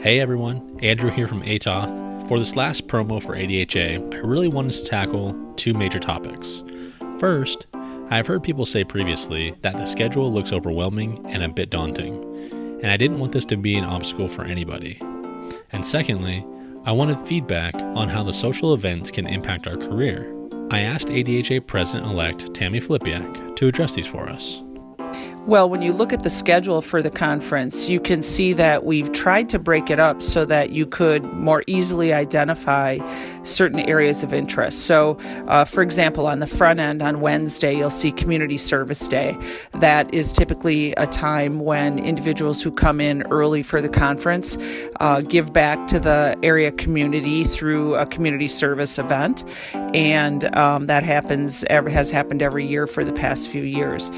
Hey everyone, Andrew here from ATOF. For this last promo for ADHA, I really wanted to tackle two major topics. First, I've heard people say previously that the schedule looks overwhelming and a bit daunting, and I didn't want this to be an obstacle for anybody. And secondly, I wanted feedback on how the social events can impact our career. I asked ADHA President-elect Tammy Flipiak to address these for us. Well, when you look at the schedule for the conference, you can see that we've tried to break it up so that you could more easily identify certain areas of interest. So, for example, on the front end on Wednesday, you'll see Community Service Day. That is typically a time when individuals who come in early for the conference give back to the area community through a community service event. And that has happened every year for the past few years.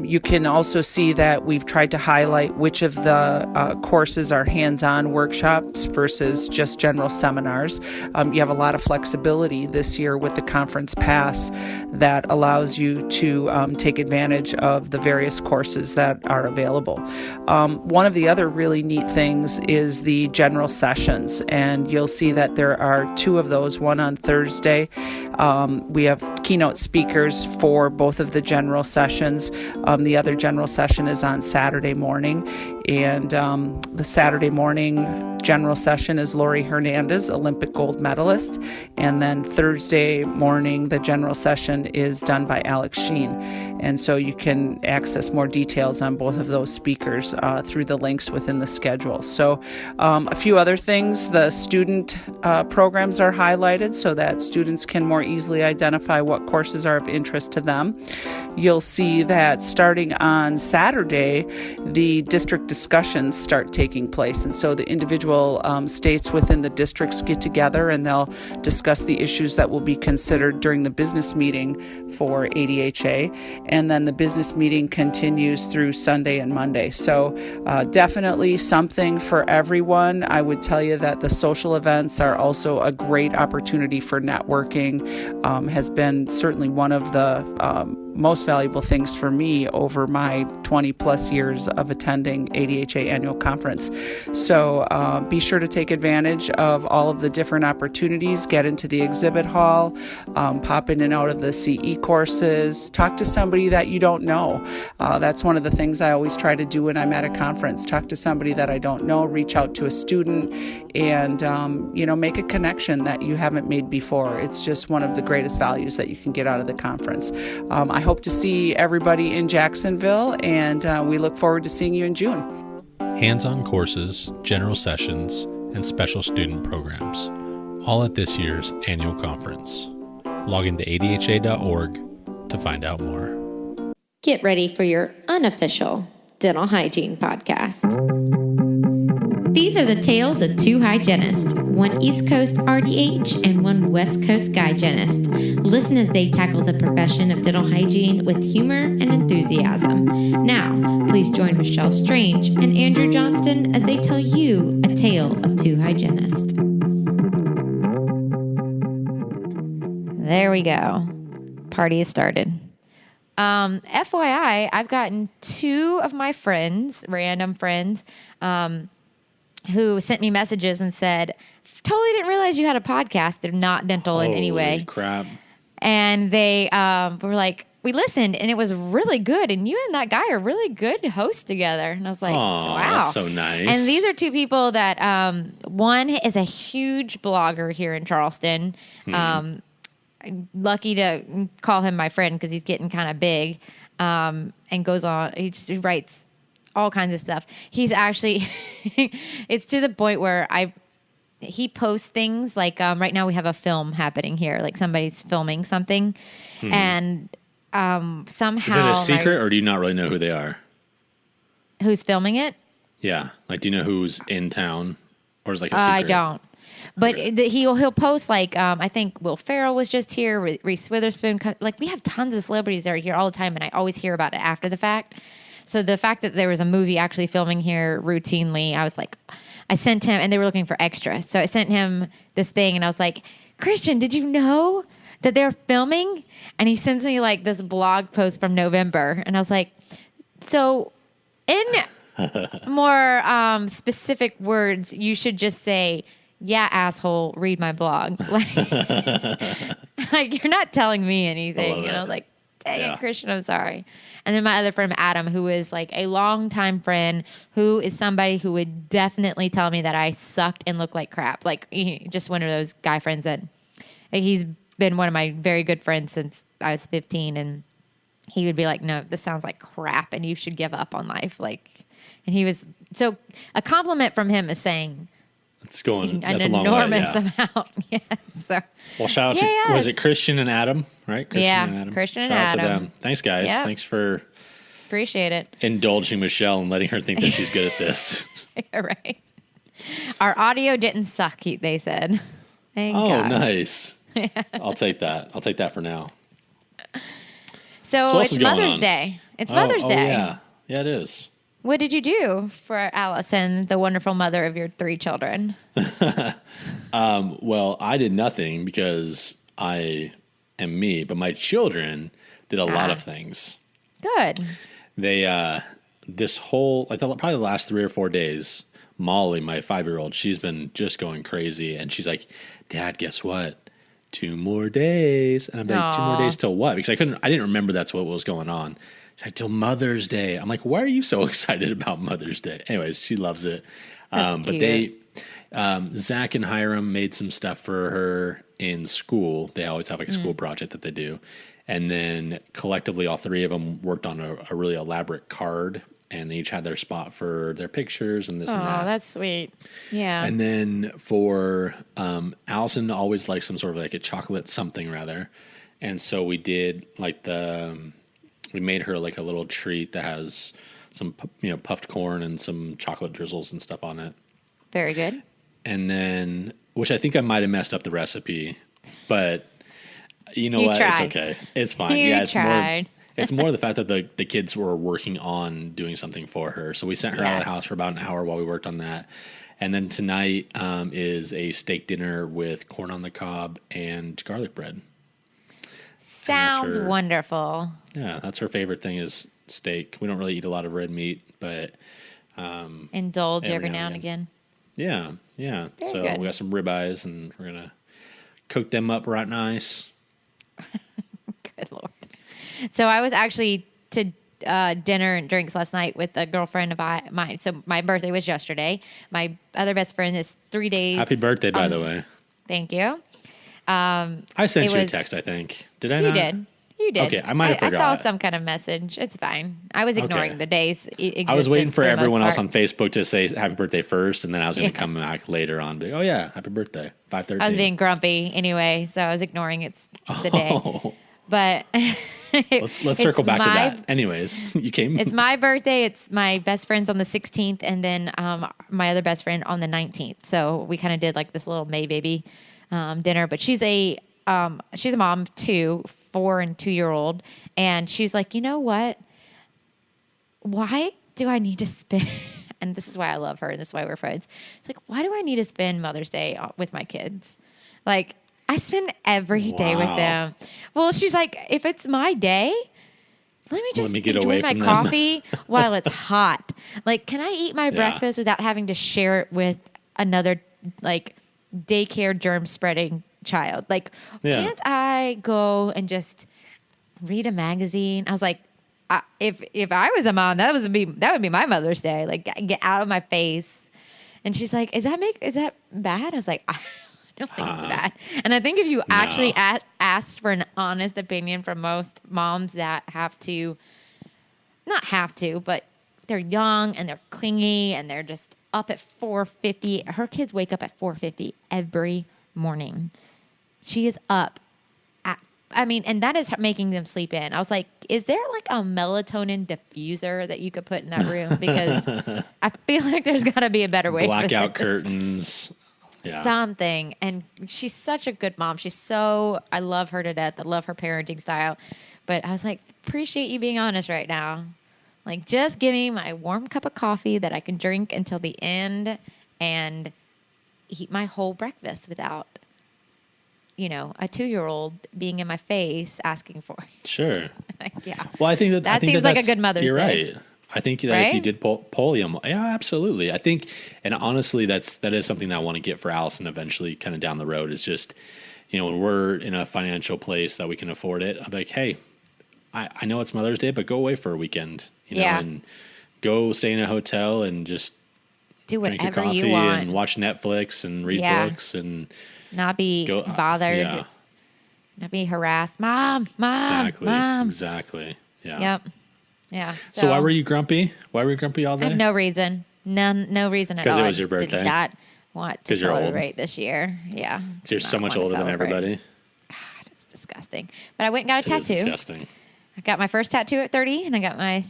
You can also see that we've tried to highlight which of the courses are hands-on workshops versus just general seminars. You have a lot of flexibility this year with the conference pass that allows you to take advantage of the various courses that are available. One of the other really neat things is the general sessions, and you'll see that there are two of those, one on Thursday. We have keynote speakers for both of the general sessions. The other general session is on Saturday morning, and the Saturday morning general session is Lori Hernandez, Olympic gold medalist, and then Thursday morning the general session is done by Alex Sheen. And so you can access more details on both of those speakers through the links within the schedule. So a few other things, the student programs are highlighted so that students can more easily identify what courses are of interest to them. You'll see that starting on Saturday, the district discussions start taking place. And so the individual states within the districts get together and they'll discuss the issues that will be considered during the business meeting for ADHA. And then the business meeting continues through Sunday and Monday. So definitely something for everyone. I would tell you that the social events are also a great opportunity for networking. Has been certainly one of the most valuable things for me over my 20 plus years of attending ADHA annual conference. So be sure to take advantage of all of the different opportunities, get into the exhibit hall, pop in and out of the CE courses, talk to somebody that you don't know. That's one of the things I always try to do when I'm at a conference, talk to somebody that I don't know, reach out to a student, and make a connection that you haven't made before. It's just one of the greatest values that you can get out of the conference. I hope to see everybody in Jacksonville, and we look forward to seeing you in June. Hands-on courses, general sessions, and special student programs, all at this year's annual conference. Log into adha.org to find out more. Get ready for your unofficial dental hygiene podcast. These are the tales of two hygienists, one East Coast RDH and one West Coast hygienist. Listen as they tackle the profession of dental hygiene with humor and enthusiasm. Now, please join Michelle Strange and Andrew Johnston as they tell you a tale of two hygienists. There we go. Party is started. FYI, I've gotten two of my friends, random friends, who sent me messages and said, totally didn't realize you had a podcast. They're not dental in any way. Holy crap. And they were like, we listened and it was really good. And you and that guy are really good hosts together. And I was like, wow. That's so nice. And these are two people that, one is a huge blogger here in Charleston. I'm lucky to call him my friend because he's getting kind of big, and goes on. He writes all kinds of stuff. He's actually, it's to the point where he posts things like, right now we have a film happening here, like somebody's filming something, and somehow. Is it a secret, or do you not really know who they are? Who's filming it? Yeah, like do you know who's in town, or is it like a secret? I don't. But he'll post like, I think Will Ferrell was just here, Reese Witherspoon. Like we have tons of celebrities that are here all the time, and I always hear about it after the fact. So the fact that there was a movie actually filming here routinely, I was like, I sent him, and they were looking for extra. So I sent him this thing, and I was like, Christian, did you know that they're filming? And he sends me like this blog post from November. And I was like, so in more specific words, you should just say, "Yeah, asshole, read my blog." Like you're not telling me anything, you know, like, dang it, Christian, I'm sorry. And then my other friend, Adam, who is like a longtime friend, who is somebody who would definitely tell me that I sucked and looked like crap. Like, just one of those guy friends that, like, he's been one of my very good friends since I was 15. And he would be like, no, this sounds like crap and you should give up on life. Like, and he was, so a compliment from him is saying, It's going an that's a long way, enormous amount. Yeah. So, well, shout out to, was it Christian and Adam, right? Christian and Adam. Christian and Shout Adam. out to them. Thanks, guys. Yep. Thanks for appreciate it. indulging Michelle and letting her think that she's good at this. Right. Our audio didn't suck, they said. Thank Oh, God. nice. I'll take that. I'll take that for now. So else it's is going Mother's on? Day. It's Mother's Oh, Day. yeah. Yeah, it is. What did you do for Allison, the wonderful mother of your 3 children? Well, I did nothing because I am me, but my children did a lot of things. Good. They, this whole, probably the last 3 or 4 days, Molly, my 5-year-old, she's been just going crazy. And she's like, Dad, guess what? 2 more days. And I'm like, 2 more days till what? Because I didn't remember that's what was going on. She's like, till Mother's Day. I'm like, why are you so excited about Mother's Day? Anyways, she loves it. That's but cute. Zach and Hiram made some stuff for her in school. They always have like a school project that they do. And then collectively, all 3 of them worked on a really elaborate card, and they each had their spot for their pictures and this and that. Oh, that's sweet. Yeah. And then for Allison always likes some sort of like a chocolate something rather. And so we did like we made her like a little treat that has some, puffed corn and some chocolate drizzles and stuff on it. Very good. And then, which I think I might have messed up the recipe, but you know what? Tried. It's okay. It's fine. You It's tried. more. It's more the fact that the kids were working on doing something for her. So we sent her out of the house for about an hour while we worked on that. And then tonight is a steak dinner with corn on the cob and garlic bread. Sounds wonderful. Yeah, that's her favorite thing is steak. We don't really eat a lot of red meat, but Indulge every now and again. Yeah. Very So good. we got some ribeyes, and we're gonna cook them up right nice. Good Lord. So I was actually to dinner and drinks last night with a girlfriend of mine. So my birthday was yesterday. My other best friend is 3 days. Happy birthday, by the way. Thank you. I sent you a text, I think. Did I You not? did. You did. Okay, I might have I forgot. saw some kind of message. It's fine. I was ignoring the days. I was waiting for everyone else on on. Facebook to say happy birthday first, and then I was going to come back later on and be like, oh, yeah, happy birthday, 5:13. I was being grumpy anyway, so I was ignoring the day. Oh. But Let's circle back to that. Anyways, you came. It's my birthday. It's my best friend's on the 16th, and then my other best friend on the 19th. So we kind of did like this little May baby dinner. But she's a mom of 2, 4 and 2-year-old, and she's like, you know what? Why do I need to spend? And this is why I love her, and this is why we're friends. It's like, why do I need to spend Mother's Day with my kids? Like, I spend every day with them. Well, she's like, if it's my day, let me just get enjoy away my from them. coffee while it's hot. Like, can I eat my breakfast without having to share it with another, like, daycare germ spreading child? Like, can't I go and just read a magazine? I was like, if I was a mom, that would be my Mother's Day. Like, get out of my face. And she's like, is that bad? I was like, I don't think it's bad. And I think if you actually asked for an honest opinion from most moms that not have to, but they're young and they're clingy and they're just up at 4:50. Her kids wake up at 4:50 every morning. She is up and that is making them sleep in. I was like, is there like a melatonin diffuser that you could put in that room? Because I feel like there's got to be a better way. Blackout curtains. Yeah. Something. And she's such a good mom. I love her to death. I love her parenting style. But I was like, appreciate you being honest right now. Like, just give me my warm cup of coffee that I can drink until the end and eat my whole breakfast without, a 2-year-old being in my face asking for it. Sure. Yeah. Well, I think That seems like a good Mother's You're Day. right. I think that Right? if you did poll him, yeah, absolutely. I think, and honestly, that is something that I want to get for Allison eventually, kind of down the road. Is just, when we're in a financial place that we can afford it, I'm like, hey, I know it's Mother's Day, but go away for a weekend, Yeah. and go stay in a hotel and just Do drink your whatever coffee you want. and watch Netflix and read Yeah. books and Not be go bothered. Yeah, Not be harassed. Mom, Mom. exactly. Yeah. Yep. Yeah. So why were you grumpy? Why were you grumpy all I day? have no reason. No reason at all. 'Cause it I was your just birthday? did not want to 'Cause you're old? celebrate this year. Yeah. You're did so not much want to older than celebrate. everybody. God, it's disgusting. But I went and got a It is tattoo. disgusting. I got my first tattoo at 30, and I got my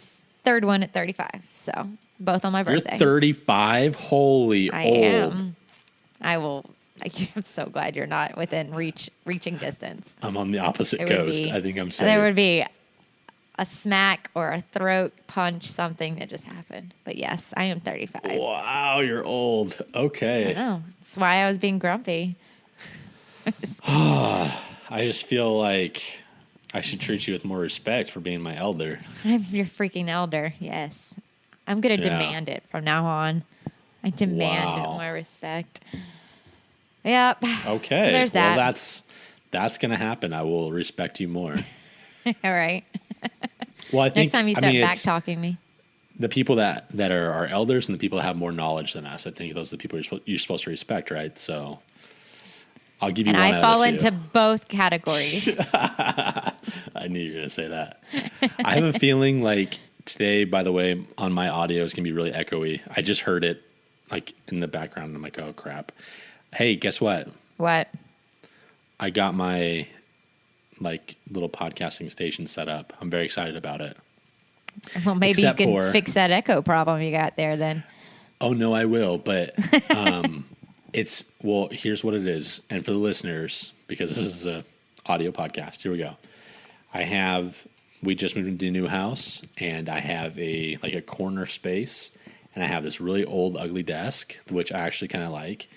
third one at 35. So both on my You're birthday. 35. Holy I old. am. I will. I'm so glad you're not within reaching distance. I'm on the opposite It would coast. be- I think I'm safe. There would be a smack or a throat punch, something that just happened. But yes, I am 35. Wow, you're old. I Okay. know. That's why I was being grumpy. I just feel like I should treat you with more respect for being my elder. I'm your freaking elder. Yes. I'm going to Yeah. demand it from now on. I demand Wow. more respect. Yep. Okay. So there's that. Well, that's going to happen. I will respect you more. All right. Well, I think Next time you start back it's talking me. the people that are our elders and the people that have more knowledge than us. I think those are the people you're supposed to respect, right? So I'll give you And one I out fall of into two. both categories. I knew you were going to say that. I have a feeling like today, by the way, on my audio is going to be really echoey. I just heard it like in the background. And I'm like, oh crap. Hey, guess what? What? I got my like little podcasting station set up. I'm very excited about it. Well, maybe Except you can for- fix that echo problem you got there then. Oh no, I will. But here's what it is. And for the listeners, because this is a audio podcast, here we go. We just moved into a new house and I have a corner space and I have this really old, ugly desk, which I actually kind of like.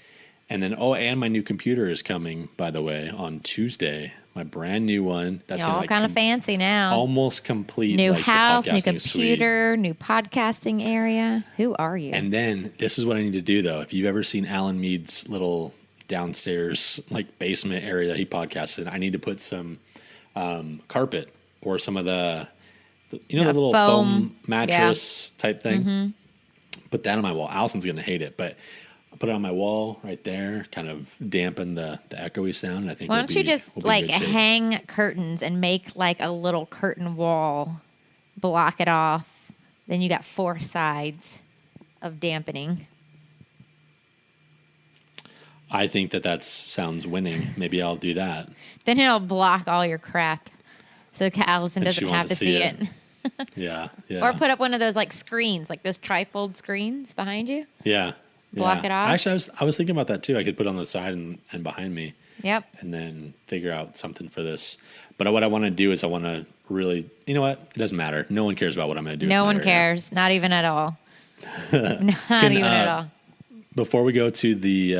And then, and my new computer is coming, by the way, on Tuesday. My brand new one. That's All kind of fancy now. almost complete. New like, the house, new podcasting suite. computer, new podcasting area. Who are you? And then this is what I need to do, though. If you've ever seen Alan Mead's little downstairs basement area that he podcasts in, I need to put some carpet or some of the the little foam mattress type thing. Mm-hmm. Put that on my wall. Allison's going to hate it, but I'll put it on my wall right there, kind of dampen the echoey sound. And I think Why don't you just we'll be in good shape. hang curtains and make a little curtain wall, block it off. Then you got 4 sides of dampening. I think that sounds winning. Maybe I'll do that. Then it'll block all your crap, so Allison And she doesn't won't have to see it. Yeah, yeah. Or put up one of those screens, those trifold screens behind you. Yeah. Block it off? Actually, I was thinking about that too. I could put it on the side and behind me Yep. and then figure out something for this. But what I want to do is I want to really, you know what? It doesn't matter. No one cares about what I'm going to do. No with my one area. cares. Not even at all. Not even at all. Before we go to the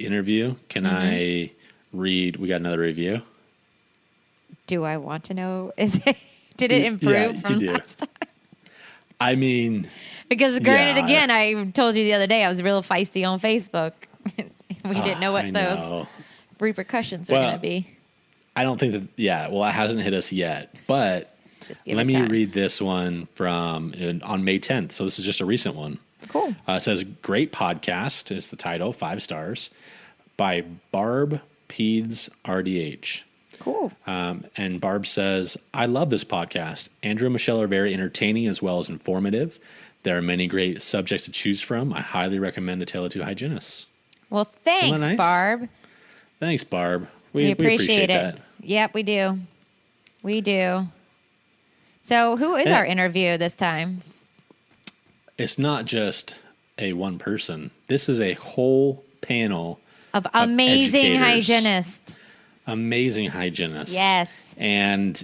interview, can Mm-hmm. I read? We got another review. Do I want to know? Did it improve Yeah, you from do. last time? I mean, Because granted, Yeah. again, I told you the other day I was real feisty on Facebook. We didn't know what I those know. repercussions are Well, going to be. I don't think that. Yeah, well, it hasn't hit us yet, but Just give let it me time. read this one on May 10th. So this is just a recent one. Cool. It says, "Great podcast" is the title, 5 stars, by Barb Peds RDH. Cool. And Barb says, "I love this podcast. Andrew and Michelle are very entertaining as well as informative. There are many great subjects to choose from. I highly recommend A Tale of Two Hygienists." Well, thanks, nice? Barb. Thanks, Barb. We appreciate it. that. Yep, we do. We do. So who is And- our interview this time? It's not just a one person. This is a whole panel Of amazing educators. hygienist. Amazing hygienists. Yes. And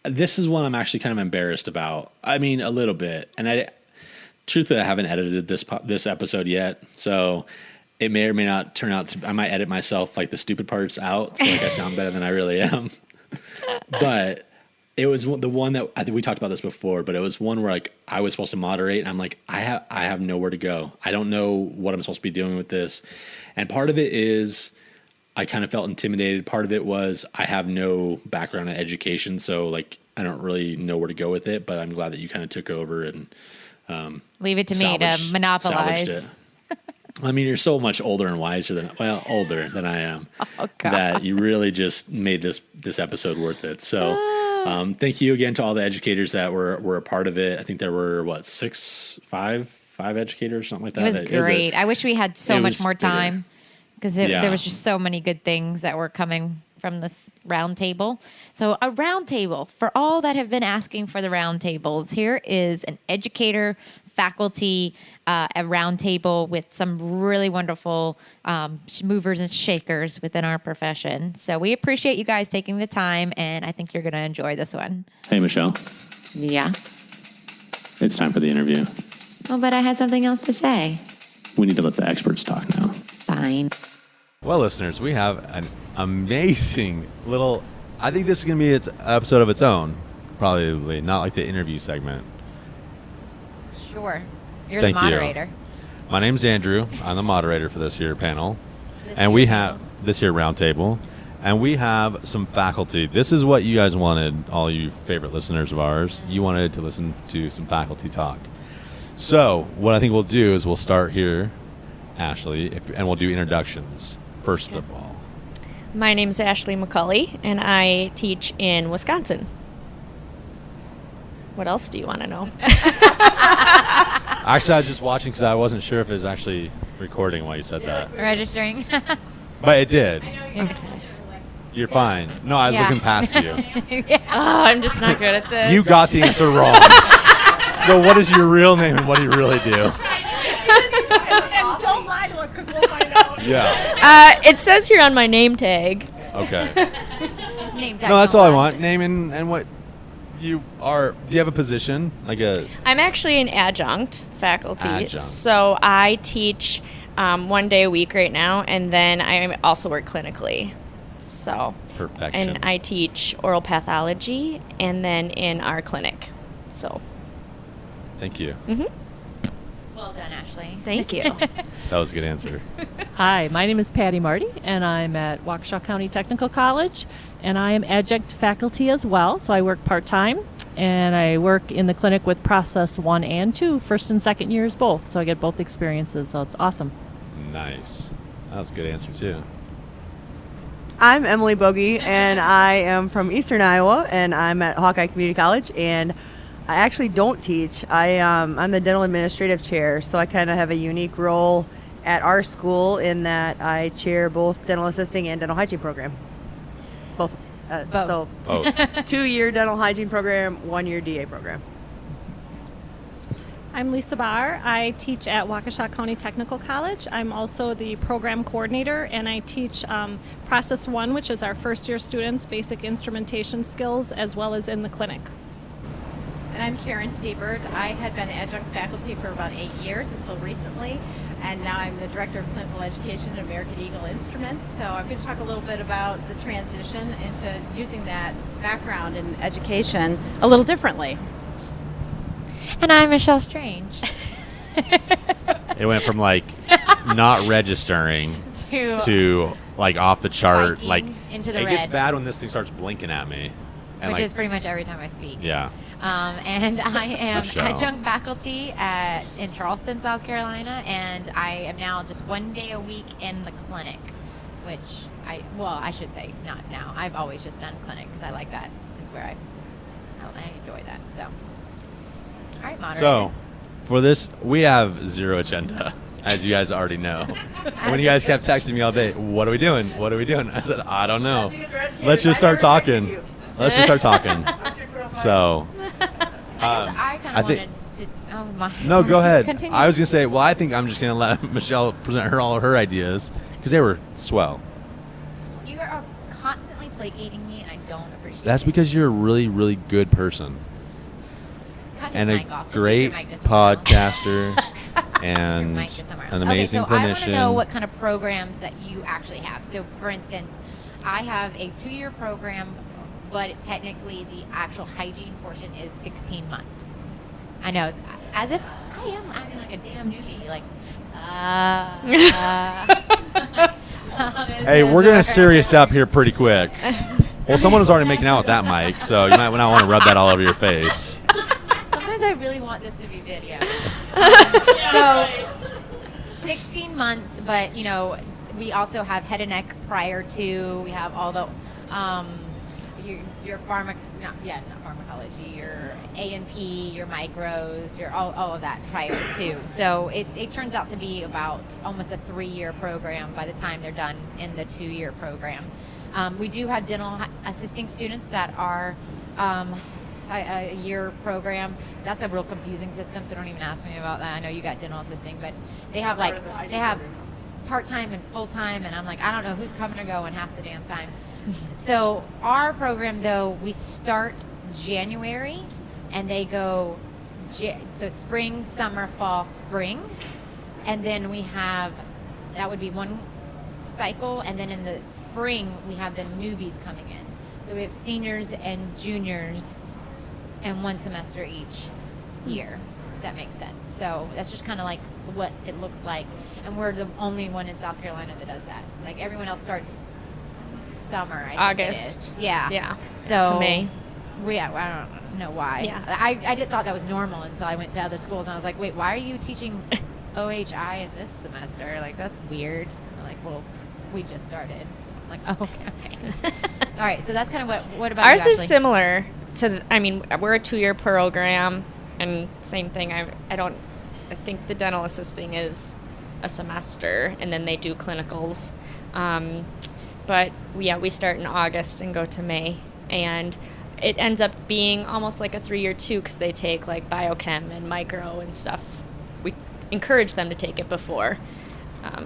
this is one I'm actually kind of embarrassed about. I mean, a little bit. And truthfully, I haven't edited this episode yet. So it may or may not turn out I might edit myself the stupid parts out. So I sound better than I really am. But It was the one that I think we talked about this before, but it was one where like I was supposed to moderate, and I'm like, I have nowhere to go. I don't know what I'm supposed to be doing with this. And part of it is I kind of felt intimidated. Part of it was I have no background in education, so like I don't really know where to go with it. But I'm glad that you kind of took over and leave it to me to monopolize. It. I mean, you're so much older and wiser older than I am. Oh, God. That you really just made this episode worth it. So. Thank you again to all the educators that were a part of it. I think there were five educators, something like that. It was great. I wish we had so much more time because there was just so many good things that were coming from this roundtable. So a roundtable for all that have been asking for the roundtables. Here is an educator faculty a roundtable with some really wonderful movers and shakers within our profession. So we appreciate you guys taking the time, and I think you're going to enjoy this one. Hey, Michelle. Yeah? It's time for the interview. Oh, but I had something else to say. We need to let the experts talk now. Fine. Well, listeners, we have an amazing little... I think this is going to be its episode of its own. Probably not like the interview segment. Sure. You're Thank the moderator. You. My name's Andrew. I'm the moderator for this here panel. We have this here roundtable. And we have some faculty. This is what you guys wanted, all you favorite listeners of ours. You wanted to listen to some faculty talk. So what I think we'll do is we'll start here, Ashley, and we'll do introductions first of all. My name is Ashley McCauley, and I teach in Wisconsin. What else do you want to know? Actually, I was just watching because I wasn't sure if it was actually recording while you said that. Registering. But it did. Okay. You're fine. No, I was looking past you. Oh, I'm just not good at this. You got the answer wrong. So what is your real name and what do you really do? And don't lie to us because we'll find out. Yeah. It says here on my name tag. Okay. Name tag. No, that's all I want. Name and what you are. Do you have a position? I'm actually an adjunct faculty. Adjunct. So I teach 1 day a week right now, and then I also work clinically. So Perfection. And I teach oral pathology and then in our clinic. So Thank you. Well done, Ashley. Thank you. That was a good answer. Hi, my name is Patti Marti, and I'm at Waukesha County Technical College, and I am adjunct faculty as well, so I work part-time, and I work in the clinic with Process 1 and 2, first and second years both, so I get both experiences, so it's awesome. Nice. That was a good answer, too. I'm Emily Boge, and I am from Eastern Iowa, and I'm at Hawkeye Community College, and I actually don't teach. I'm the dental administrative chair, so I kind of have a unique role at our school in that I chair both dental assisting and dental hygiene program. Both. So, 2-year dental hygiene program, 1-year DA program. I'm Lisa Bahr. I teach at Waukesha County Technical College. I'm also the program coordinator, and I teach Process 1, which is our first-year students, basic instrumentation skills, as well as in the clinic. And I'm Karen Siebert. I had been adjunct faculty for about 8 years until recently, and now I'm the Director of Clinical Education at American Eagle Instruments. So I'm going to talk a little bit about the transition into using that background in education a little differently. And I'm Michelle Strange. It went from not registering to off the chart. Spiking into the it red. gets bad when this thing starts blinking at me. And Which is pretty much every time I speak. Yeah. And I am Michelle. adjunct faculty in Charleston, South Carolina, and I am now just 1 day a week in the clinic, which I should say not now. I've always just done clinic because I like that. It's where I enjoy that. So, all right, moderator. So, for this, we have zero agenda, as you guys already know. When you guys kept texting me all day, what are we doing? What are we doing? I said, I don't know. Let's just start talking. Let's just start talking. So, I kind of wanted to. Oh my. No, go ahead. Continue. I was gonna say, well, I think I'm just gonna let Michelle present all of her ideas because they were swell. You are constantly placating me, and I don't appreciate That's it. because you're a really, really good person Cut his and a mic off. Just great leave your mic to somewhere else. podcaster Your and mic to somewhere else. an amazing okay, so I want clinician. to know what kind of programs that you actually have. So, for instance, I have a 2-year program but technically the actual hygiene portion is 16 months. I know, as if I am acting like a damn newbie, like, Hey, we're going to serious up here pretty quick. Well, someone was already making out with that mic, so you might not want to rub that all over your face. Sometimes I really want this to be video. So, 16 months, but, you know, we also have head and neck prior to, we have all the, your not pharmacology, your A&P, your micros, your all of that prior to. So it turns out to be about almost a 3-year program by the time they're done in the 2-year program. We do have dental assisting students that are a year program. That's a real confusing system, so don't even ask me about that. I know you got dental assisting, but they have part-time and full-time, and I'm like, I don't know who's coming or going half the damn time. So our program, though, we start January, and they go so spring, summer, fall, spring, and then we have, that would be one cycle, and then in the spring we have the newbies coming in. So we have seniors and juniors and 1 semester each year. If that makes sense. So that's just kind of like what it looks like, and we're the only one in South Carolina that does that. Like everyone else starts summer, I think August. it is. Yeah. So To May. I don't know why. Yeah. I thought that was normal until I went to other schools, and I was like, wait, why are you teaching OHI this semester? Like, that's weird. I'm like, well, we just started. So I'm like, oh, okay. All right, so that's kind of what about Ours you, is similar to, I mean, we're a 2-year program, and same thing. I think the dental assisting is a semester, and then they do clinicals. But we start in August and go to May, and it ends up being almost like a 3-year too, because they take like biochem and micro and stuff. We encourage them to take it before,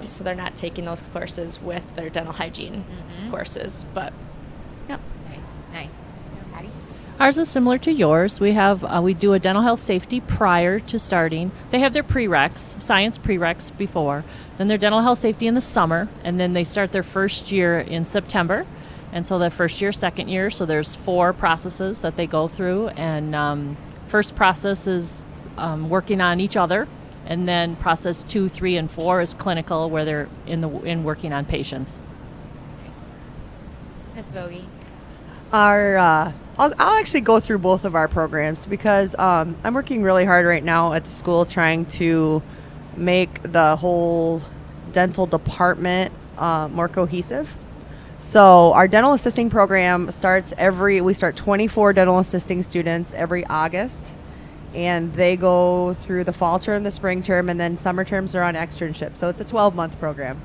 so they're not taking those courses with their dental hygiene courses. But yep, nice. Patty? Ours is similar to yours. We have we do a dental health safety prior to starting. They have their prereqs, science prereqs before, then their dental health safety in the summer, and then they start their first year in September. And so the first year, second year, so there's 4 processes that they go through. And first process is working on each other, and then process 2, 3, and 4 is clinical, where they're in working on patients. Ms. Boge? I'll actually go through both of our programs because I'm working really hard right now at the school trying to make the whole dental department more cohesive. So our dental assisting program we start 24 dental assisting students every August, and they go through the fall term, the spring term, and then summer terms are on externship. So it's a 12-month program.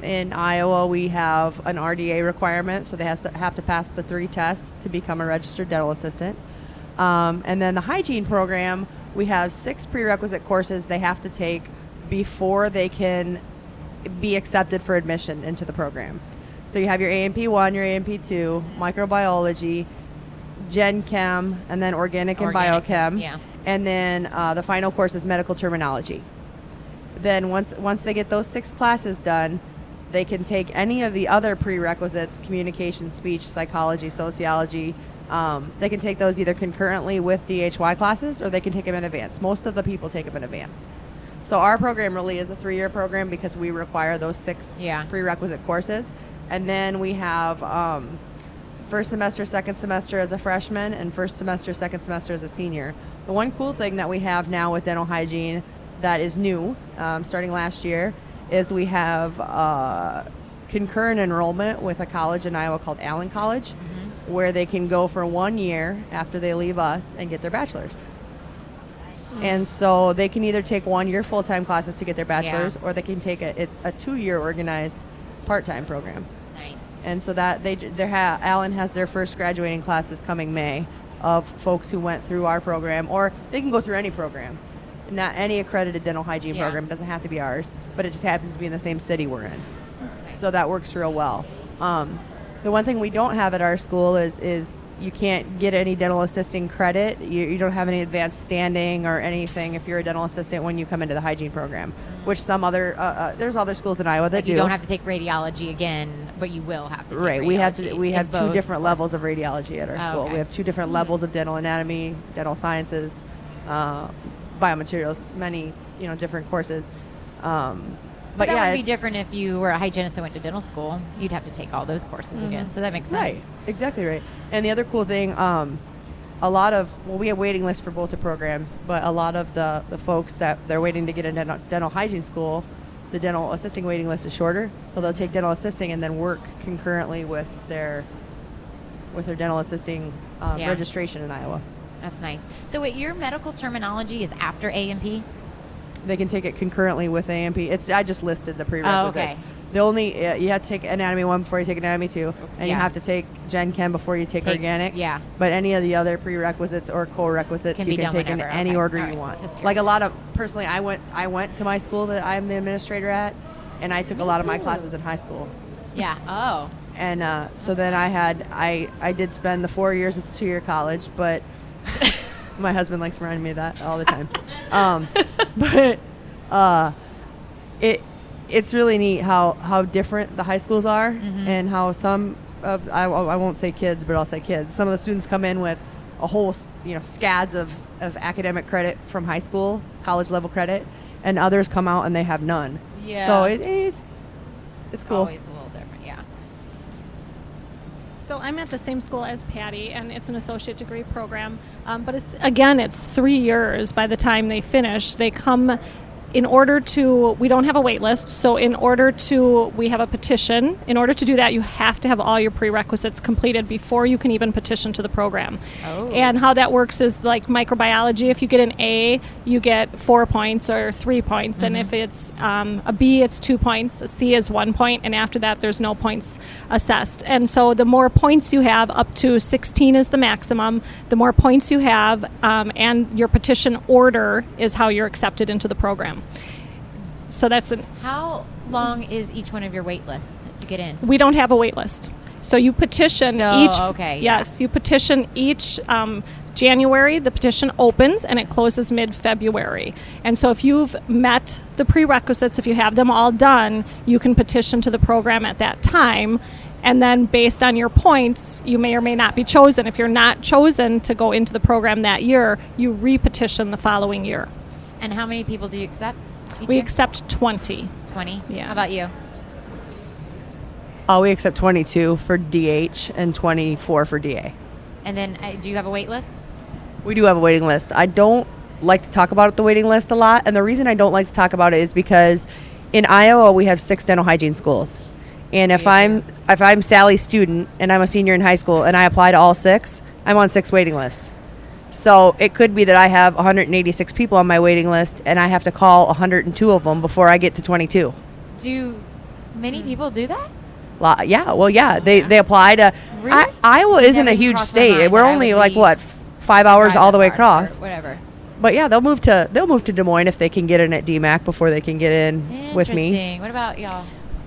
In Iowa, we have an RDA requirement, so they have to pass the 3 tests to become a registered dental assistant. And then the hygiene program, we have 6 prerequisite courses they have to take before they can be accepted for admission into the program. So you have your A&P 1, your A&P 2, microbiology, Gen Chem, and then organic and biochem. Yeah. And then the final course is medical terminology. Then once they get those 6 classes done, they can take any of the other prerequisites, communication, speech, psychology, sociology. They can take those either concurrently with DHY classes, or they can take them in advance. Most of the people take them in advance. So our program really is a 3-year program because we require those 6 prerequisite courses. And then we have first semester, second semester as a freshman, and first semester, second semester as a senior. The one cool thing that we have now with dental hygiene that is new, starting last year, is we have concurrent enrollment with a college in Iowa called Allen College, where they can go for 1 year after they leave us and get their bachelor's. And so they can either take 1 year full-time classes to get their bachelor's, or they can take a 2-year organized part-time program. Nice. And so that Allen has their first graduating classes coming May of folks who went through our program, or they can go through any program. Not any accredited dental hygiene program. It doesn't have to be ours, but it just happens to be in the same city we're in. Nice. So that works real well. The one thing we don't have at our school is you can't get any dental assisting credit. You don't have any advanced standing or anything if you're a dental assistant when you come into the hygiene program, which some other there's other schools in Iowa that Like do. you don't have to take radiology again, but you will have to take Right. radiology. We have two both different courses. levels of radiology at our school. okay. We have two different levels of dental anatomy, dental sciences, biomaterials, many different courses. But yeah, that would be it's- different if you were a hygienist and went to dental school. You'd have to take all those courses again. So that makes sense. Right, exactly right. And the other cool thing, we have waiting lists for both the programs, but a lot of the folks that they're waiting to get in dental hygiene school, the dental assisting waiting list is shorter. So they'll take dental assisting and then work concurrently with their dental assisting registration in Iowa. That's nice. So wait, your medical terminology is after A&P? They can take it concurrently with A&P. I just listed the prerequisites. okay. The only you have to take Anatomy 1 before you take Anatomy 2, and you Yeah. have to take Gen Chem before you take Organic. Yeah. But any of the other prerequisites or co-requisites Can you be can done take in whenever. any Okay. order All you right. want. Just Like a lot of personally, I went to my school that I'm the administrator at, and I took a lot of my too. classes in high school. Yeah. Oh. And so then I did spend the 4 years at the 2-year college, but my husband likes reminding me of that all the time. It's really neat how different the high schools are, and how some of I won't say kids, but I'll say kids. Some of the students come in with a whole scads of academic credit from high school, college level credit, and others come out and they have none. Yeah. So it's cool. Always a little different. Yeah. So I'm at the same school as Patti, and it's an associate degree program. But it's 3 years by the time they finish. They come we don't have a wait list, so we have a petition. In order to do that, you have to have all your prerequisites completed before you can even petition to the program. Oh. And how that works is like microbiology, if you get an A, you get 4 points or 3 points, and if it's a B, it's 2 points, a C is 1 point, and after that, there's no points assessed. And so the more points you have, up to 16 is the maximum, the more points you have, and your petition order is how you're accepted into the program. So How long is each one of your wait lists to get in? we don't have a wait list. So you petition you petition each January. The petition opens and it closes mid-February. And so if you've met the prerequisites, if you have them all done, you can petition to the program at that time. And then based on your points, you may or may not be chosen. If you're not chosen to go into the program that year, you re-petition the following year. And how many people do you accept? We accept 20. 20? Yeah. How about you? We accept 22 for DH and 24 for DA. And then do you have a wait list? We do have a waiting list. I don't like to talk about the waiting list a lot, and the reason I don't like to talk about it is because in Iowa we have 6 dental hygiene schools. And if I'm Sally's student and I'm a senior in high school and I apply to all 6, I'm on 6 waiting lists. So it could be that I have 186 people on my waiting list and I have to call 102 of them before I get to 22. Do many people do that? They apply to. Really? Iowa isn't a huge state. We're only like 5 hours all the way across. Whatever. But yeah, they'll move to Des Moines if they can get in at DMAC before they can get in with me. Interesting. What about y'all?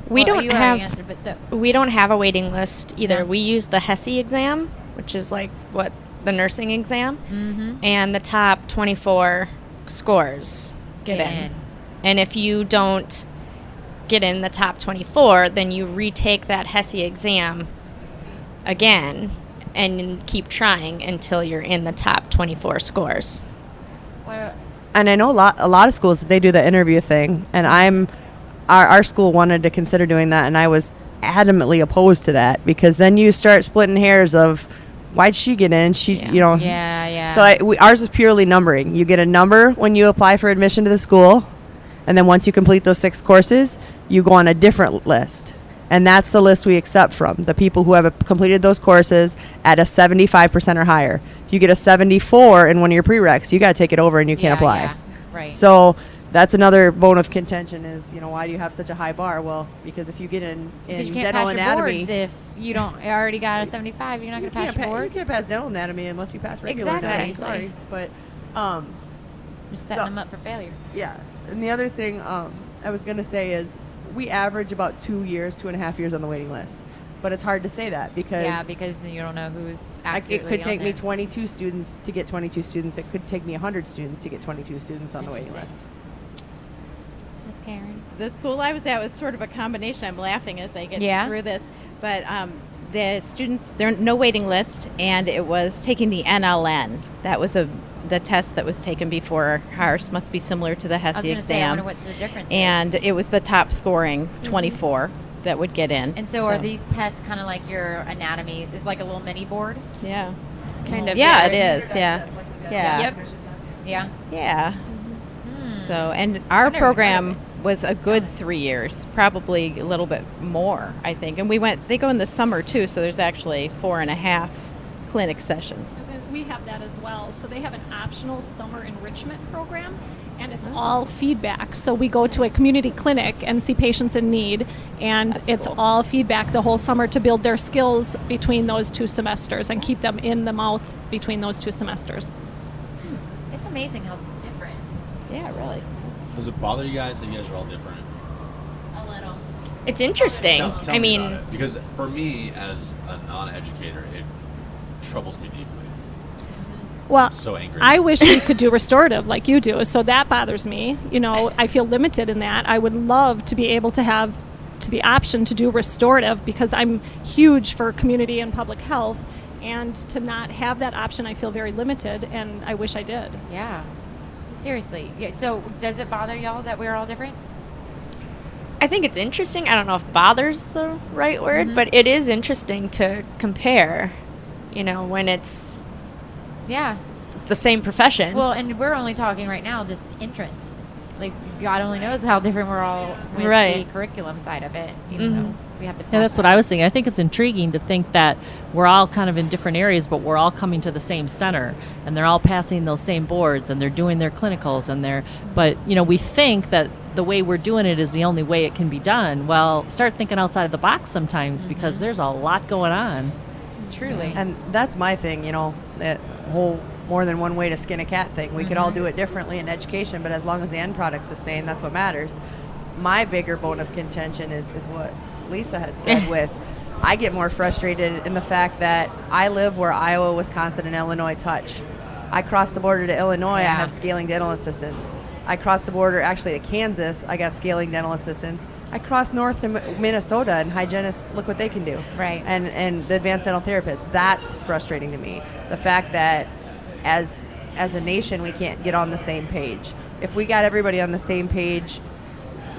We don't you already answered, but so we don't have a waiting list either. No. We use the HESI exam, which is like the nursing exam, and the top 24 scores get in. And if you don't get in the top 24, then you retake that HESI exam again and keep trying until you're in the top 24 scores. And I know a lot of schools, they do the interview thing, and our school wanted to consider doing that, and I was adamantly opposed to that, because then you start splitting hairs of why'd she get in? So ours is purely numbering. You get a number when you apply for admission to the school, and then once you complete those 6 courses, you go on a different list. And that's the list we accept from, the people who have completed those courses at a 75% or higher. If you get a 74 in one of your prereqs, you got to take it over and you can't apply. Yeah, right. So that's another bone of contention is, why do you have such a high bar? Well, because if you get in you can't dental pass anatomy, your boards if you already got a 75, you're not going to pass your boards. You can't pass dental anatomy unless you pass regular anatomy. Sorry, but just setting them up for failure. Yeah, and the other thing I was going to say is we average about 2.5 years on the waiting list. but it's hard to say that because you don't know who's it actively could take on me there. 22 students to get 22 students. It could take me 100 students to get 22 students on the waiting list. Miss Karen. The school I was at was sort of a combination. I'm laughing as I get through this, but the students, there's no waiting list, and it was taking the NLN. That was the test that was taken before ours. Must be similar to the HESI I was going to say, I exam. wonder what the difference And is. it was the top scoring 24 that would get in. And so are these tests kind of like your anatomies? Is like a little mini board? Yeah. Kind of. Yeah, it is. Yeah. Yeah. Yep. Yeah. Yeah. Hmm. So, and our I've never heard of program it. was a good 3 years, probably a little bit more, I think. And they go in the summer too, so there's actually 4.5 clinic sessions. We have that as well. So they have an optional summer enrichment program, and it's all feedback. So we go to a community clinic and see patients in need, and it's all feedback the whole summer to build their skills between those 2 semesters and keep them in the mouth between those 2 semesters. It's amazing how different. Yeah, really. Does it bother you guys that you guys are all different? A little. It's interesting. Tell I me mean, about it. Because for me, as a non-educator, it troubles me deeply. Well, I'm so angry. I wish we could do restorative like you do, so that bothers me. You know, I feel limited in that. I would love to be able to have the option to do restorative because I'm huge for community and public health, and to not have that option, I feel very limited, and I wish I did. Yeah. Seriously. Yeah. So does it bother y'all that we're all different? I think it's interesting. I don't know if bother's the right word, but it is interesting to compare, when it's Yeah. the same profession. Well, and we're only talking right now just entrance. Like, God only knows how different we're all with Right. the curriculum side of it. Even though we have to Yeah, that's what I was thinking. I think it's intriguing to think that we're all kind of in different areas, but we're all coming to the same center, and they're all passing those same boards, and they're doing their clinicals, but we think that the way we're doing it is the only way it can be done. Well, start thinking outside of the box sometimes because there's a lot going on. Truly. And that's my thing, that whole more than one way to skin a cat thing. We could all do it differently in education, but as long as the end product's the same, that's what matters. My bigger bone of contention is what Lisa had said with, I get more frustrated in the fact that I live where Iowa, Wisconsin, and Illinois touch. I cross the border to Illinois, I have scaling dental assistants. I cross the border actually to Kansas, I got scaling dental assistants. I cross north to Minnesota, and hygienists, look what they can do. Right. And the advanced dental therapists, that's frustrating to me. The fact that as a nation, we can't get on the same page. If we got everybody on the same page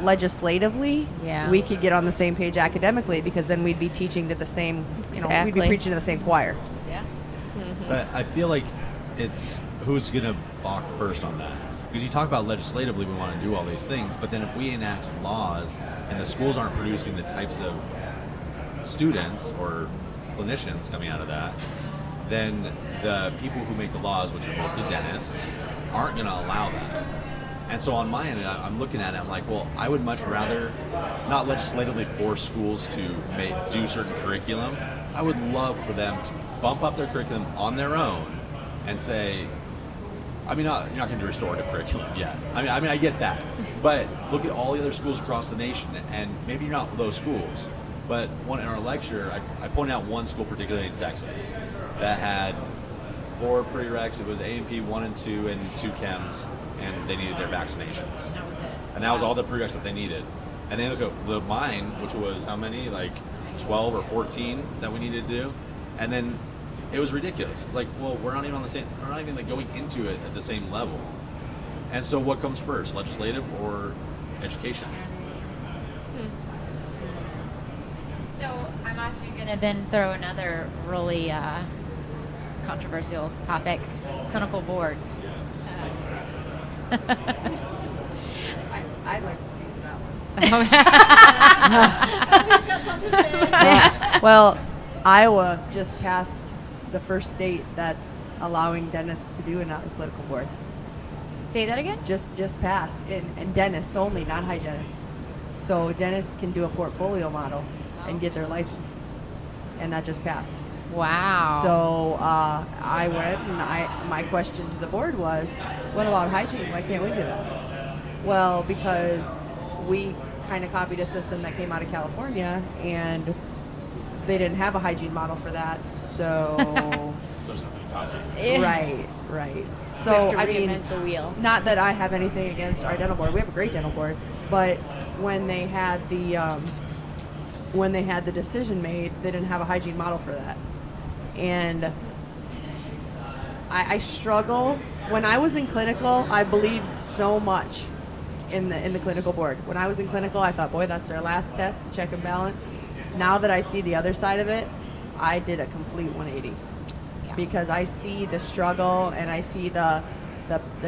legislatively, we could get on the same page academically, because then we'd be teaching to the same, we'd be preaching to the same choir. Yeah. But I feel like it's who's going to balk first on that. Because you talk about legislatively, we want to do all these things, but then if we enact laws and the schools aren't producing the types of students or clinicians coming out of that, then the people who make the laws, which are mostly dentists, aren't going to allow that. And so on my end, I'm looking at it, I'm like, well, I would much rather not legislatively force schools to do certain curriculum. I would love for them to bump up their curriculum on their own and say, you're not going to do restorative curriculum yet. I get that. But look at all the other schools across the nation, and maybe you're not those schools. But in our lecture, I pointed out one school, particularly in Texas, that had 4 prereqs. It was A&P 1 and 2 and 2 chems, and they needed their vaccinations. And that was all the prereqs that they needed. And then look at mine, which was how many? Like 12 or 14 that we needed to do. And then it was ridiculous. It's like, well, we're not even like going into it at the same level. And so what comes first, legislative or education? So I'm actually going to then throw another really controversial topic, clinical boards. I'd like to speak to that one. Well, Iowa just passed the first state that's allowing dentists to do a non-clinical board. Say that again? Just passed, and dentists only, not hygienists. So dentists can do a portfolio model and get their license, and that just passed. Wow. So I went, and my question to the board was, what about hygiene? Why can't we do that? Well, because we kind of copied a system that came out of California, and they didn't have a hygiene model for that. So right. So I mean, the wheel. not that I have anything against our dental board. We have a great dental board, but when they had the decision made, they didn't have a hygiene model for that, and I struggle. When I was in clinical, I believed so much in the clinical board. When I was in clinical, I thought, boy, that's their last test, check and balance. Now that I see the other side of it, I did a complete 180 because I see the struggle and I see the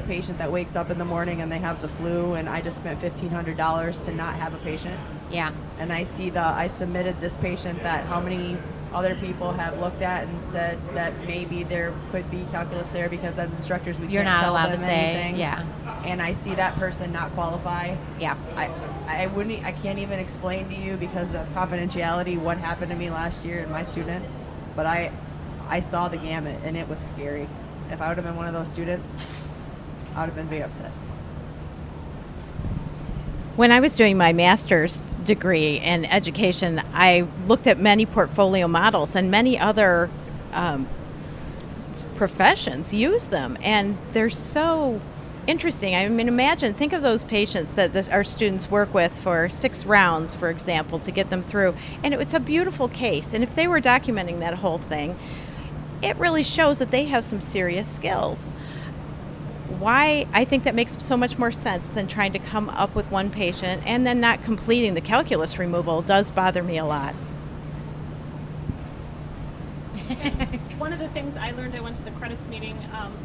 patient that wakes up in the morning and they have the flu, and I just spent $1,500 to not have a patient. Yeah. And I submitted this patient that how many other people have looked at and said that maybe there could be calculus there because as instructors we You're can't not tell allowed them to say, anything. yeah. And I see that person not qualify. Yeah. I can't even explain to you because of confidentiality what happened to me last year and my students, but I saw the gamut and it was scary. If I would have been one of those students, I would have been very upset. When I was doing my master's degree in education, I looked at many portfolio models, and many other professions use them, and they're so interesting. I mean, think of those patients that our students work with for 6 rounds, for example, to get them through, and it's a beautiful case. And if they were documenting that whole thing, it really shows that they have some serious skills. Why I think that makes so much more sense than trying to come up with one patient and then not completing the calculus removal does bother me a lot. One of the things I learned, I went to the credits meeting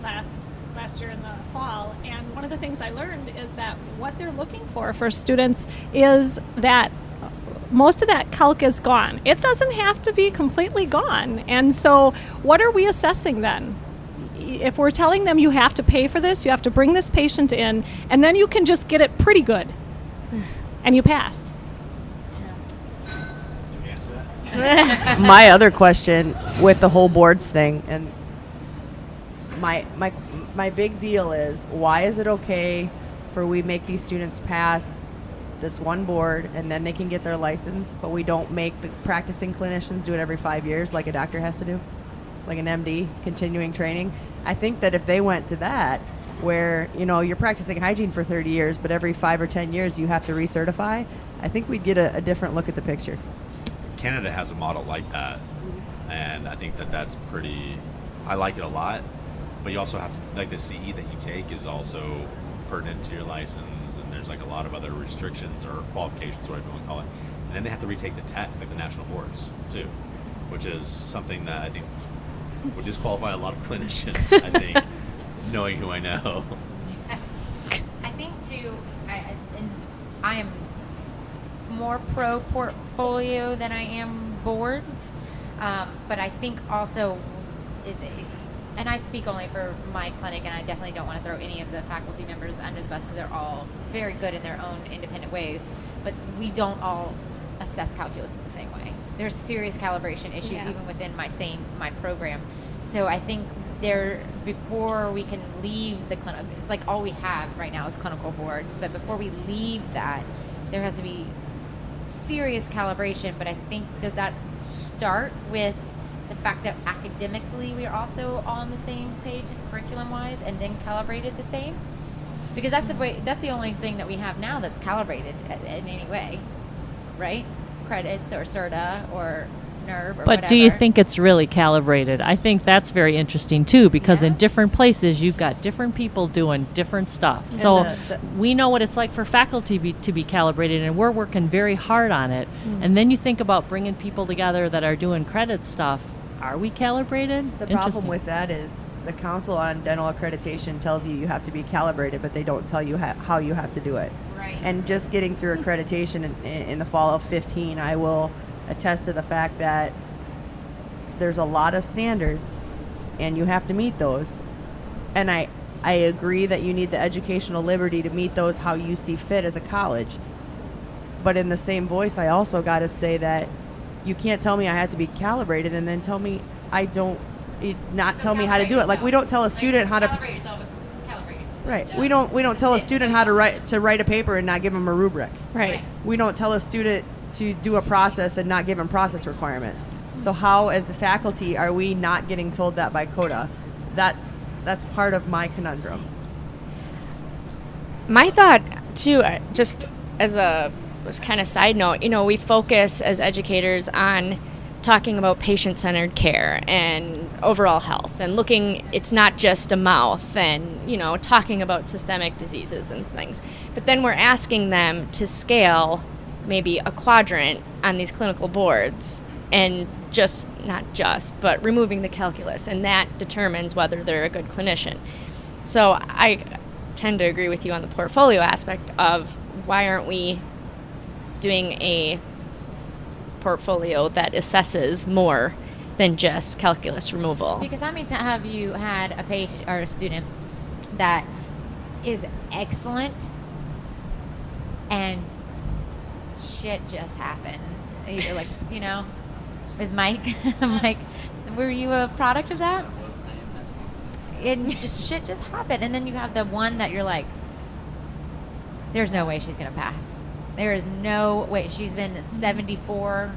last year in the fall, and one of the things I learned is that what they're looking for students is that most of that calc is gone. It doesn't have to be completely gone. And so what are we assessing then? If we're telling them you have to pay for this, you have to bring this patient in, and then you can just get it pretty good, and you pass. My other question with the whole boards thing, and my big deal is, why is it okay for we make these students pass this one board and then they can get their license, but we don't make the practicing clinicians do it every 5 years like a doctor has to do, like an MD, continuing training? I think that if they went to that, where you're practicing hygiene for 30 years, but every 5 or 10 years you have to recertify, I think we'd get a different look at the picture. Canada has a model like that, and I think that's pretty. I like it a lot, but you also have like the CE that you take is also pertinent to your license, and there's like a lot of other restrictions or qualifications, whatever you want to call it. And then they have to retake the test, like the national boards too, which is something that I think would disqualify a lot of clinicians, I think, knowing who I know. I think, too, I am more pro portfolio than I am boards, but I think also, and I speak only for my clinic, and I definitely don't want to throw any of the faculty members under the bus because they're all very good in their own independent ways, but we don't all assess calculus in the same way. There's serious calibration issues even within my program. So I think before we can leave the clinic, it's like all we have right now is clinical boards, but before we leave that, there has to be serious calibration. But I think, does that start with the fact that academically we're also all on the same page curriculum-wise and then calibrated the same? Because that's the only thing that we have now that's calibrated in any way, right? Credits or CERTA or NERV or whatever. But do you think it's really calibrated? I think that's very interesting too, because in different places you've got different people doing different stuff. And so we know what it's like for faculty to be calibrated, and we're working very hard on it. And then you think about bringing people together that are doing credit stuff. Are we calibrated? The problem with that is the Council on Dental Accreditation tells you have to be calibrated, but they don't tell you how you have to do it. Right. And just getting through accreditation in the fall of 15, I will attest to the fact that there's a lot of standards and you have to meet those. And I agree that you need the educational liberty to meet those how you see fit as a college. But in the same voice, I also got to say that you can't tell me I have to be calibrated and then tell me I don't, tell me how to do it. Like, we don't tell a student how to calibrate yourself with calibrating. Right. We don't tell a student how to write a paper and not give them a rubric. Right. We don't tell a student to do a process and not given process requirements. So how, as a faculty, are we not getting told that by CODA? That's part of my conundrum. My thought, too, just as a kind of side note, we focus as educators on talking about patient-centered care and overall health and it's not just a mouth and, talking about systemic diseases and things. But then we're asking them to scale maybe a quadrant on these clinical boards and but removing the calculus, and that determines whether they're a good clinician. So I tend to agree with you on the portfolio aspect of why aren't we doing a portfolio that assesses more than just calculus removal. Because how many times have you had a patient or a student that is excellent and shit just happened? Either is Mike, were you a product of that? And just shit just happened, and then you have the one that you're like, there's no way she's gonna pass. There is no way. She's been 74,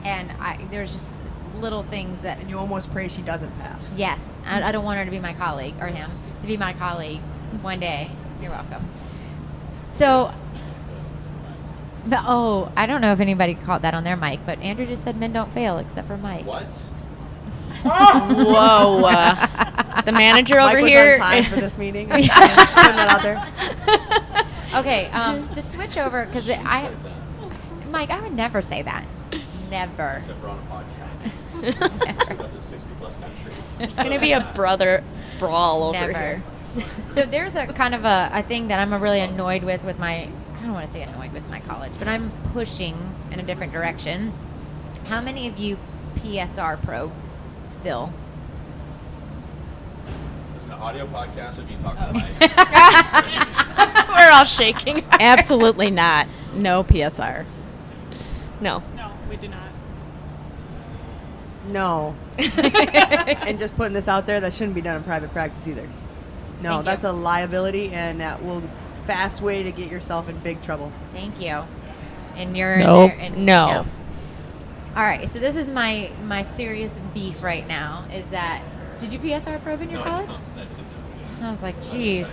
and there's just little things that... And you almost pray she doesn't pass. Yes. I don't want her to be my colleague, or him, to be my colleague one day. You're welcome. So, I don't know if anybody caught that on their mic, but Andrew just said men don't fail, except for Mike. What? Whoa. The manager over Mike was here... on time for this meeting. Putting that out there. Okay, to switch over, because Mike, I would never say that. Never. Except we're on a podcast. Never. Up to 60-plus countries. There's going to be a brother brawl over Never. here. So there's a kind of a thing that I'm really annoyed with my, I don't want to say annoyed with my college, but I'm pushing in a different direction. How many of you PSR probe still? It's an audio podcast, so if you talk to the mic. We're all shaking. Absolutely not. No PSR. No. No, we do not. No. And just putting this out there, that shouldn't be done in private practice either. No, Thank that's you. a liability, and that will fast way to get yourself in big trouble. Thank you. And you're Nope. in there. And No. All right. So this is my serious beef right now. Is that did you PSR probe in your college? I was like, geez.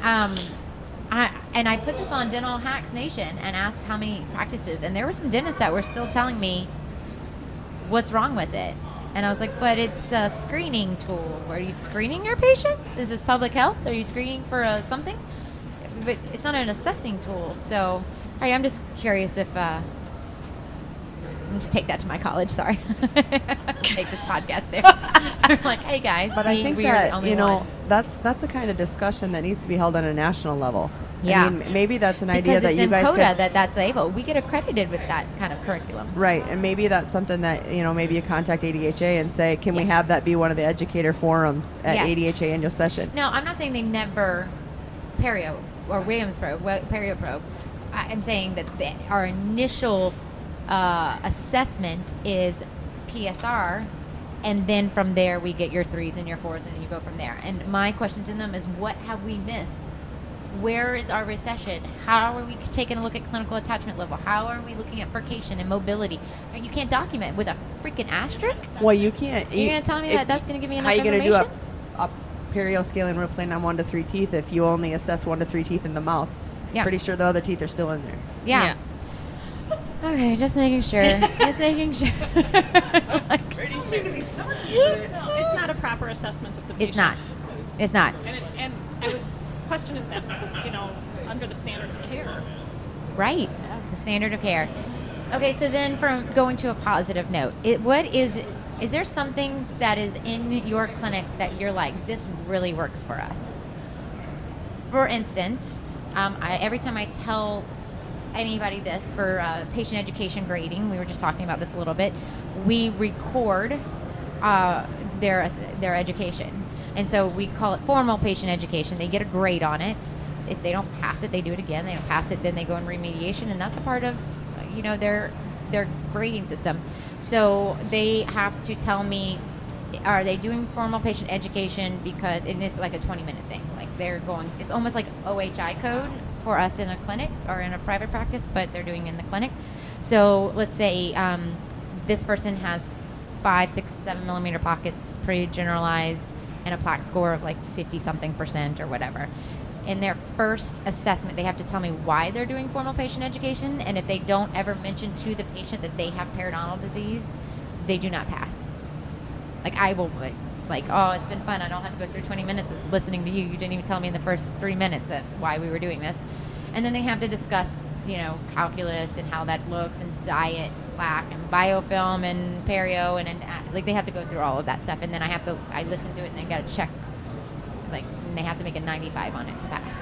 I put this on Dental Hacks Nation and asked how many practices, and there were some dentists that were still telling me what's wrong with it. And I was like, but it's a screening tool. Are you screening your patients? Is this public health? Are you screening for something? But it's not an assessing tool. So, I'm just curious if... I'll just take that to my college, sorry. Take this podcast there. I'm like, hey guys, But I think we are the that, only one. that's the kind of discussion that needs to be held on a national level. Yeah. I mean, maybe that's an idea Because that it's you in guys CODA could... that's able. We get accredited with that kind of curriculum. Right, and maybe that's something that, maybe you contact ADHA and say, can we have that be one of the educator forums at Yes. ADHA annual session? No, I'm not saying they never perio or Williams probe, perio probe. I'm saying that our initial assessment is PSR, and then from there we get your 3s and your 4s, and then you go from there. And my question to them is, what have we missed? Where is our recession? How are we taking a look at clinical attachment level? How are we looking at furcation and mobility? You can't document with a freaking asterisk? Well, you can't. You're going to tell me that that's going to give me enough How are you information? going to do a perio scaling root plane on 1 to 3 teeth if you only assess 1 to 3 teeth in the mouth? Yeah. Pretty sure the other teeth are still in there. Yeah. Okay, just making sure. Just making sure. No, it's not a proper assessment of the patient. It's not. It's not. And I would question if that's, under the standard of care. Right. The standard of care. Okay, so then from going to a positive note, is there something that is in your clinic that you're like, this really works for us? For instance, every time I tell anybody this for patient education grading, we were just talking about this a little bit, we record their education. And so we call it formal patient education. They get a grade on it. If they don't pass it, they do it again. They don't pass it, then they go in remediation, and that's a part of their grading system. So they have to tell me, are they doing formal patient education because it's like a 20-minute thing? Like they're going, it's almost like OHI code for us in a clinic or in a private practice, but they're doing it in the clinic. So let's say this person has 5, 6, 7 millimeter pockets, pretty generalized, and a plaque score of like 50-something% or whatever. In their first assessment, they have to tell me why they're doing formal patient education, and if they don't ever mention to the patient that they have periodontal disease, they do not pass. Like, I will, like, oh, it's been fun. I don't have to go through 20 minutes of listening to you. You didn't even tell me in the first 3 minutes that why we were doing this. And then they have to discuss, calculus and how that looks, and diet, plaque, and biofilm, and perio, and like, they have to go through all of that stuff. And then I listen to it, and then got to check, like, and they have to make a 95 on it to pass.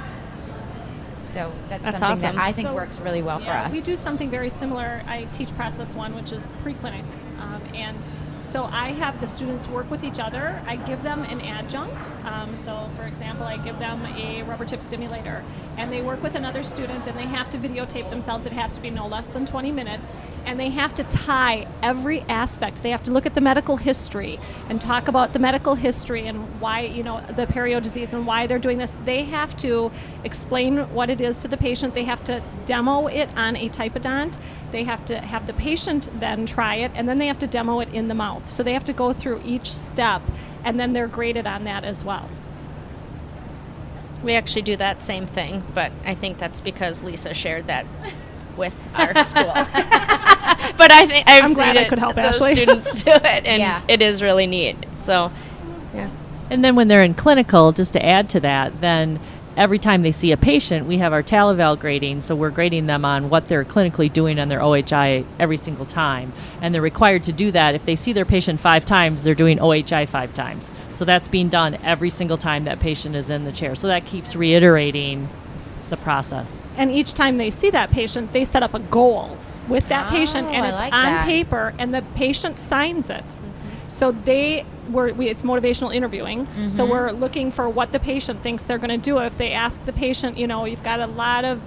So that's something awesome. that I think works really well for us. We do something very similar. I teach Process 1, which is preclinic. And so I have the students work with each other. I give them an adjunct. So, for example, I give them a rubber tip stimulator, and they work with another student, and they have to videotape themselves. It has to be no less than 20 minutes, and they have to tie every aspect. They have to look at the medical history and talk about the medical history and why, the perio disease and why they're doing this. They have to explain what it is to the patient. They have to demo it on a typodont. They have to have the patient then try it, and then they have to demo it in the mouth. So they have to go through each step, and then they're graded on that as well. We actually do that same thing, but I think that's because Lisa shared that with our school. But I think I'm glad I could help those Ashley. students do it, and it is really neat. So, yeah. And then when they're in clinical, just to add to that, then every time they see a patient, we have our Talival grading, so we're grading them on what they're clinically doing on their OHI every single time. And they're required to do that. If they see their patient 5 times, they're doing OHI 5 times. So that's being done every single time that patient is in the chair. So that keeps reiterating the process. And each time they see that patient, they set up a goal with that patient, and I it's like on that. paper, and the patient signs it. So it's motivational interviewing. So we're looking for what the patient thinks they're going to do. If they ask the patient, you've got a lot of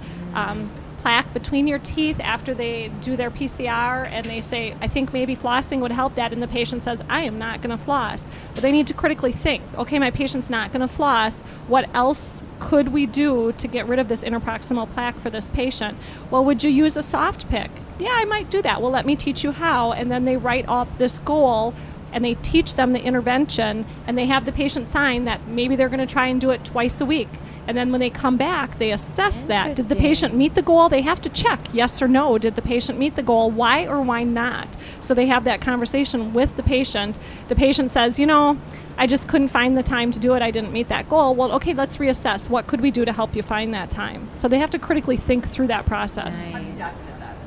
plaque between your teeth after they do their PCR, and they say, I think maybe flossing would help that, and the patient says, I am not going to floss. But they need to critically think, okay, my patient's not going to floss. What else could we do to get rid of this interproximal plaque for this patient? Well, would you use a soft pick? Yeah, I might do that. Well, let me teach you how. And then they write up this goal, and they teach them the intervention, and they have the patient sign that maybe they're going to try and do it twice a week. And then when they come back, they assess that. Did the patient meet the goal? They have to check yes or no. Did the patient meet the goal? Why or why not? So they have that conversation with the patient. The patient says, I just couldn't find the time to do it. I didn't meet that goal. Well, okay, let's reassess. What could we do to help you find that time? So they have to critically think through that process. How do you document that?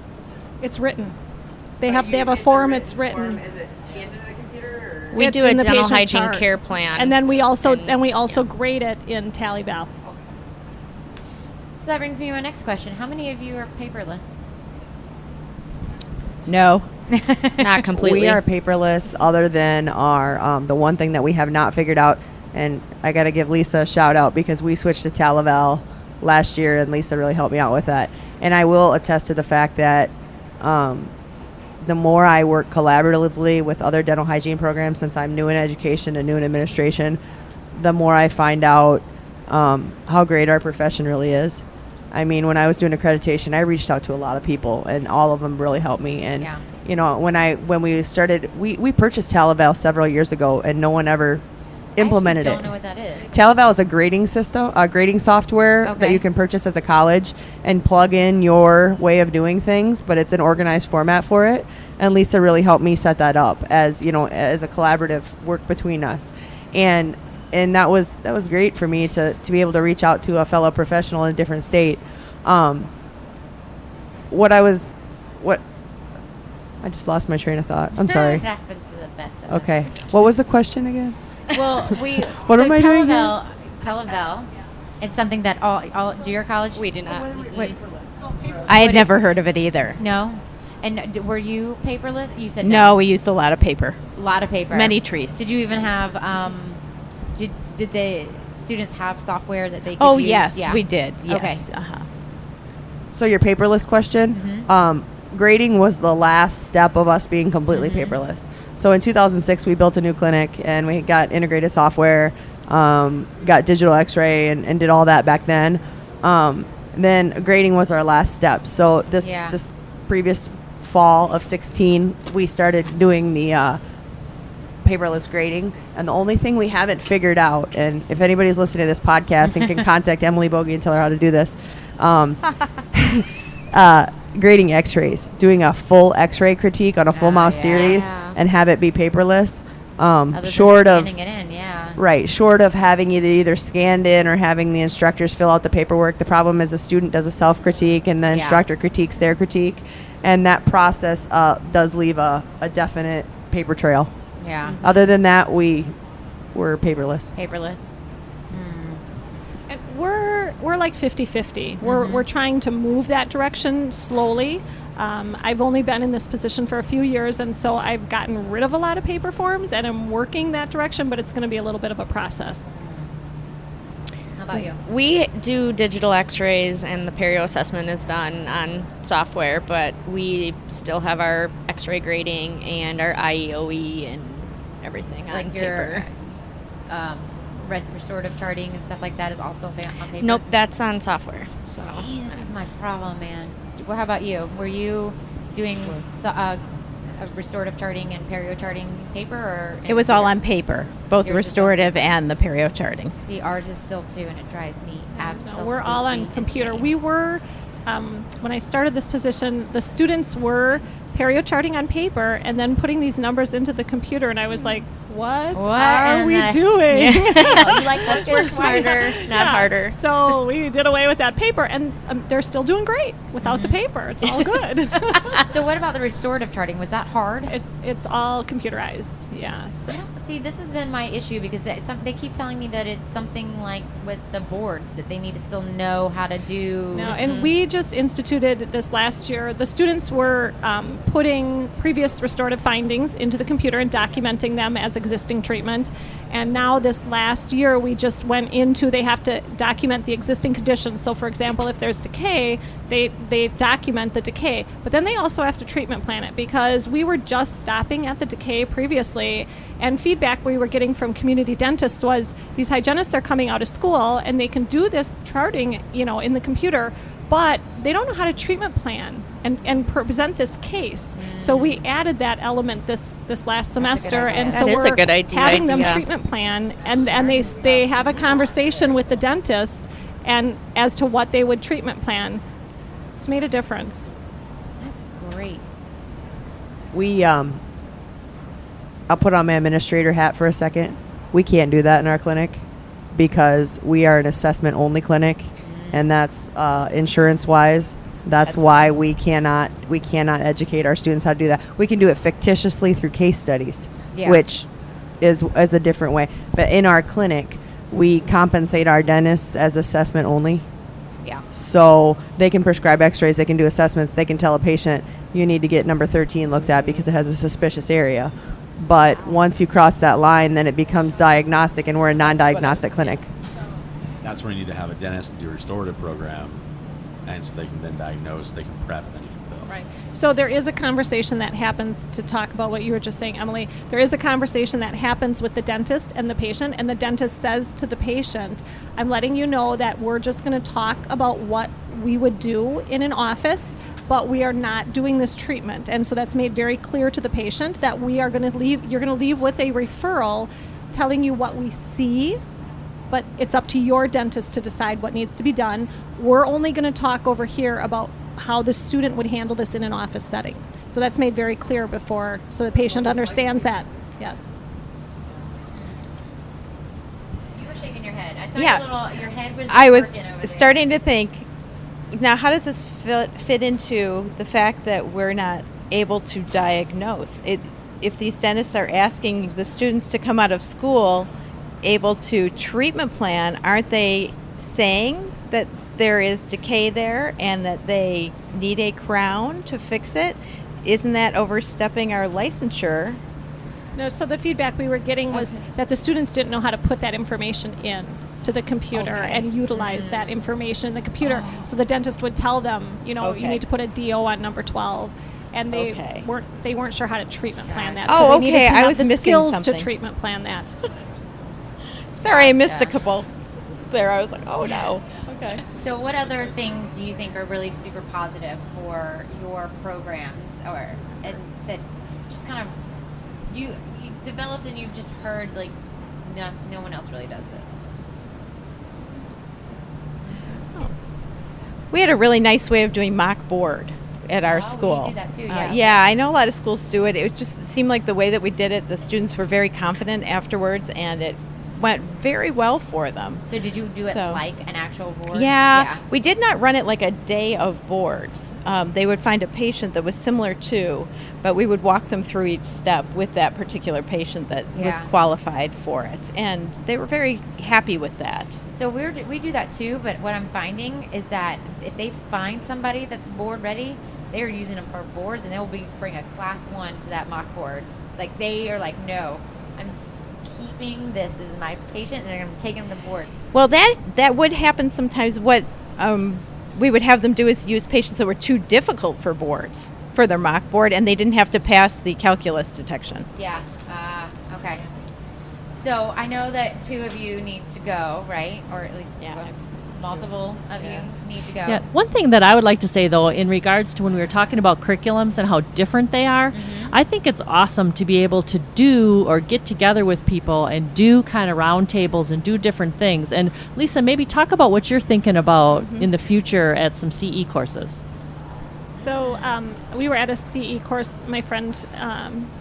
It's written. They have a form. It's written. Is it scanned into the computer? We It's do a in the dental patient hygiene chart. care plan. And then we also grade it in Talival. So that brings me to my next question. How many of you are paperless? No. Not completely. We are paperless, other than our the one thing that we have not figured out, and I got to give Lisa a shout out because we switched to Talival last year, and Lisa really helped me out with that. And I will attest to the fact that the more I work collaboratively with other dental hygiene programs, since I'm new in education and new in administration, the more I find out how great our profession really is. I mean, when I was doing accreditation, I reached out to a lot of people, and all of them really helped me. And when we started, we purchased Talival several years ago, and no one ever implemented I it. don't know what that is. Talival is a grading system, a grading software that you can purchase as a college and plug in your way of doing things, but it's an organized format for it. And Lisa really helped me set that up as a collaborative work between us. And that was great for me to be able to reach out to a fellow professional in a different state. I just lost my train of thought. I'm sorry. It happens to the best of us. Okay. What was the question again? Well, What am I doing here? Talival, it's something that all do your college? We do not. Wait, I had never heard of it either. no? And were you paperless? You said No, we used a lot of paper. A lot of paper. Many trees. Did you even have, did the students have software that they could Oh, use? yes, Yeah. we did. Yes. Okay. So your paperless question, grading was the last step of us being completely paperless. So in 2006, we built a new clinic, and we got integrated software, got digital x-ray, and did all that back then. then grading was our last step. So this previous fall of 16, we started doing the paperless grading, and the only thing we haven't figured out, and if anybody's listening to this podcast and can contact Emily Boge and tell her how to do this, grading x-rays, doing a full x-ray critique on a full mouse series and have it be paperless, short of scanning it in, right, short of having it either scanned in or having the instructors fill out the paperwork. The problem is the student does a self-critique and the instructor critiques their critique, and that process does leave a definite paper trail. Other than that, we're paperless. And we're like 50-50. We're trying to move that direction slowly. I've only been in this position for a few years, and so I've gotten rid of a lot of paper forms, and I'm working that direction, but it's going to be a little bit of a process. How about you? We do digital x-rays, and the perio assessment is done on software, but we still have our x-ray grading and our IEOE and everything on paper. Restorative charting and stuff like that is also on paper? Nope, that's on software. So. See, this is my problem, man. Well, how about you? Were you doing restorative charting and perio charting paper? Or it was all on paper, both restorative and the perio charting. See, ours is still too, and it drives me absolutely No, we're all on computer. insane. We were, when I started this position, the students were perio charting on paper and then putting these numbers into the computer, and I was like, what are we doing? You like let's work smarter, not harder. So we did away with that paper, and they're still doing great without the paper. It's all good. So what about the restorative charting? Was that hard? It's all computerized. Yes. See, this has been my issue because they keep telling me that it's something like with the board that they need to still know how to do. No, and we just instituted this last year. The students were putting previous restorative findings into the computer and documenting them as existing treatment. And now this last year, we just went into, they have to document the existing conditions. So for example, if there's decay, they document the decay. But then they also have to treatment plan it, because we were just stopping at the decay previously. And feedback we were getting from community dentists was these hygienists are coming out of school and they can do this charting, in the computer, but they don't know how to treatment plan and present this case. So we added that element this last semester, and so That is a we're good idea. having them treatment plan, and they have a conversation with the dentist and as to what they would treatment plan. It's made a difference. That's great. I'll put on my administrator hat for a second. We can't do that in our clinic because we are an assessment-only clinic, and that's insurance-wise. That's why we cannot educate our students how to do that. We can do it fictitiously through case studies, which is a different way. But in our clinic, we compensate our dentists as assessment only. Yeah. So they can prescribe x-rays, they can do assessments, they can tell a patient, you need to get number 13 looked at because it has a suspicious area. But once you cross that line, then it becomes diagnostic, and we're a non-diagnostic clinic. That's where you need to have a dentist do a restorative program, and so they can then diagnose, they can prep, and then you can fill. Right. So there is a conversation that happens, to talk about what you were just saying, Emily. There is a conversation that happens with the dentist and the patient, and the dentist says to the patient, I'm letting you know that we're just going to talk about what we would do in an office, but we are not doing this treatment. And so that's made very clear to the patient that we are going to leave, you're going to leave with a referral telling you what we see, but it's up to your dentist to decide what needs to be done. We're only going to talk over here about how the student would handle this in an office setting. So that's made very clear before, so the patient understands that. Yes. You were shaking your head. I saw your head was I was working over starting to think, now how does this fit into the fact that we're not able to diagnose? If these dentists are asking the students to come out of school able to treatment plan, aren't they saying that there is decay there and that they need a crown to fix it? Isn't that overstepping our licensure? No, so the feedback we were getting was that the students didn't know how to put that information in to the computer and utilize that information in the computer. So the dentist would tell them, you need to put a DO on number 12. And they weren't sure how to treatment plan that. So they needed to have I was the missing skills something. to treatment plan that. Sorry, I missed a couple there. I was like, oh no. Okay. So what other things do you think are really super positive for your programs, or that just kind of you developed and you've just heard like no one else really does this? We had a really nice way of doing mock board at our school. We do that too, yeah. Yeah, I know a lot of schools do it. It just seemed like the way that we did it, the students were very confident afterwards, and it went very well for them. So did you do it like an actual board? Yeah, we did not run it like a day of boards. They would find a patient that was similar to, but we would walk them through each step with that particular patient that was qualified for it. And they were very happy with that. So we do that too, but what I'm finding is that if they find somebody that's board ready, they're using them for boards, and they'll bring a class 1 to that mock board. Like they are like, no, I'm keeping this as my patient, and they're going to take them to boards. Well, that would happen sometimes. What we would have them do is use patients that were too difficult for boards, for their mock board, and they didn't have to pass the calculus detection. Yeah. Okay. So I know that 2 of you need to go, right? Or at least multiple of you need to go. Yeah. One thing that I would like to say, though, in regards to when we were talking about curriculums and how different they are, I think it's awesome to be able to do or get together with people and do kind of roundtables and do different things. And Lisa, maybe talk about what you're thinking about in the future at some CE courses. So we were at a CE course, my friend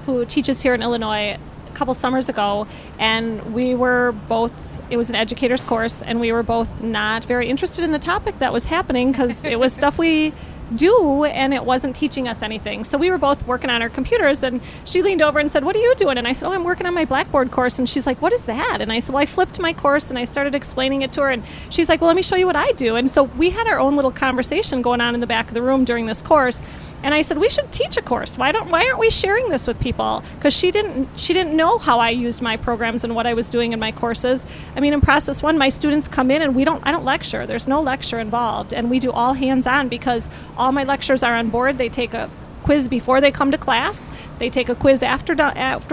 who teaches here in Illinois, a couple summers ago, and we were both, it was an educator's course, and we were both not very interested in the topic that was happening because it was stuff we do and it wasn't teaching us anything. So we were both working on our computers, and she leaned over and said, "What are you doing?" And I said, "Oh, I'm working on my Blackboard course." And she's like, "What is that?" And I said, "Well, I flipped my course and I started explaining it to her." And she's like, "Well, let me show you what I do." And so we had our own little conversation going on in the back of the room during this course. And I said, we should teach a course. Why aren't we sharing this with people? Because she didn't know how I used my programs and what I was doing in my courses. I mean, in Process 1, my students come in and I don't lecture. There's no lecture involved. And we do all hands-on because all my lectures are on board. They take a quiz before they come to class. They take a quiz after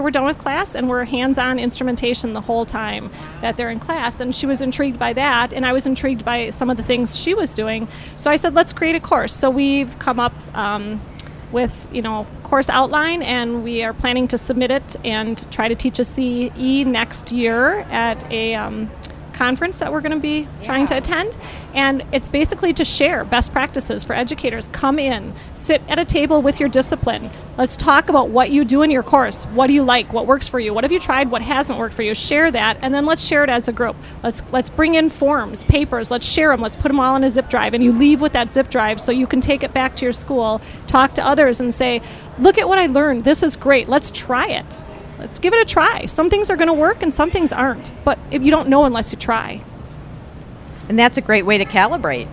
we're done with class, and we're hands-on instrumentation the whole time that they're in class. And she was intrigued by that, and I was intrigued by some of the things she was doing. So I said, let's create a course. So we've come up with course outline, and we are planning to submit it and try to teach a CE next year at a conference that we're going to be trying to attend. And it's basically to share best practices for educators. Come in, sit at a table with your discipline. Let's talk about what you do in your course. What do you like? What works for you? What have you tried? What hasn't worked for you? Share that, and then let's share it as a group. Let's bring in forms, papers. Let's share them. Let's put them all in a zip drive, and you leave with that zip drive so you can take it back to your school, talk to others, and say, look at what I learned. This is great. Let's try it. Let's give it a try. Some things are going to work and some things aren't, but if you don't know unless you try. And that's a great way to calibrate.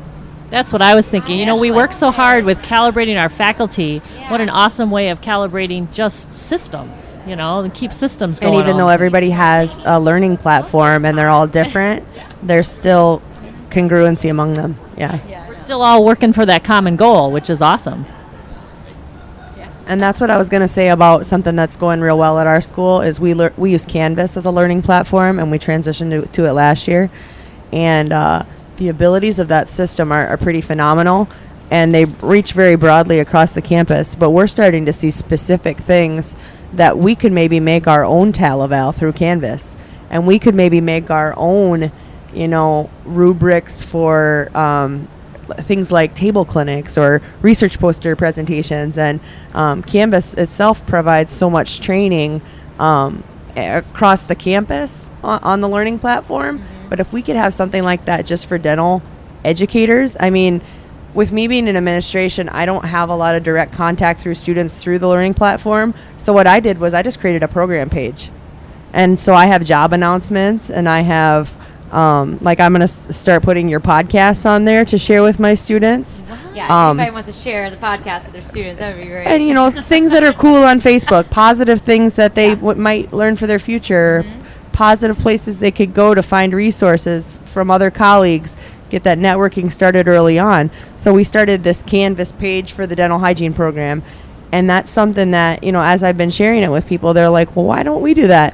That's what I was thinking. We work so hard with calibrating our faculty. What an awesome way of calibrating just systems, and keep systems going. And even though everybody has a learning platform and they're all different, there's still congruency among them. Yeah. We're still all working for that common goal, which is awesome. And that's what I was going to say about something that's going real well at our school is we use Canvas as a learning platform, and we transitioned to it last year. And the abilities of that system are pretty phenomenal, and they reach very broadly across the campus. But we're starting to see specific things that we could maybe make our own Tal-Eval through Canvas. And we could maybe make our own, rubrics for things like table clinics or research poster presentations. And Canvas itself provides so much training across the campus on the learning platform. But if we could have something like that just for dental educators, I mean, with me being in administration, I don't have a lot of direct contact through students through the learning platform. So what I did was I just created a program page. And so I have job announcements, and I have I'm going to start putting your podcasts on there to share with my students. Wow. Yeah, if anybody wants to share the podcast with their students, that would be great. And, things that are cool on Facebook, positive things that they might learn for their future, positive places they could go to find resources from other colleagues, get that networking started early on. So we started this Canvas page for the dental hygiene program, and that's something that, as I've been sharing it with people, they're like, well, why don't we do that?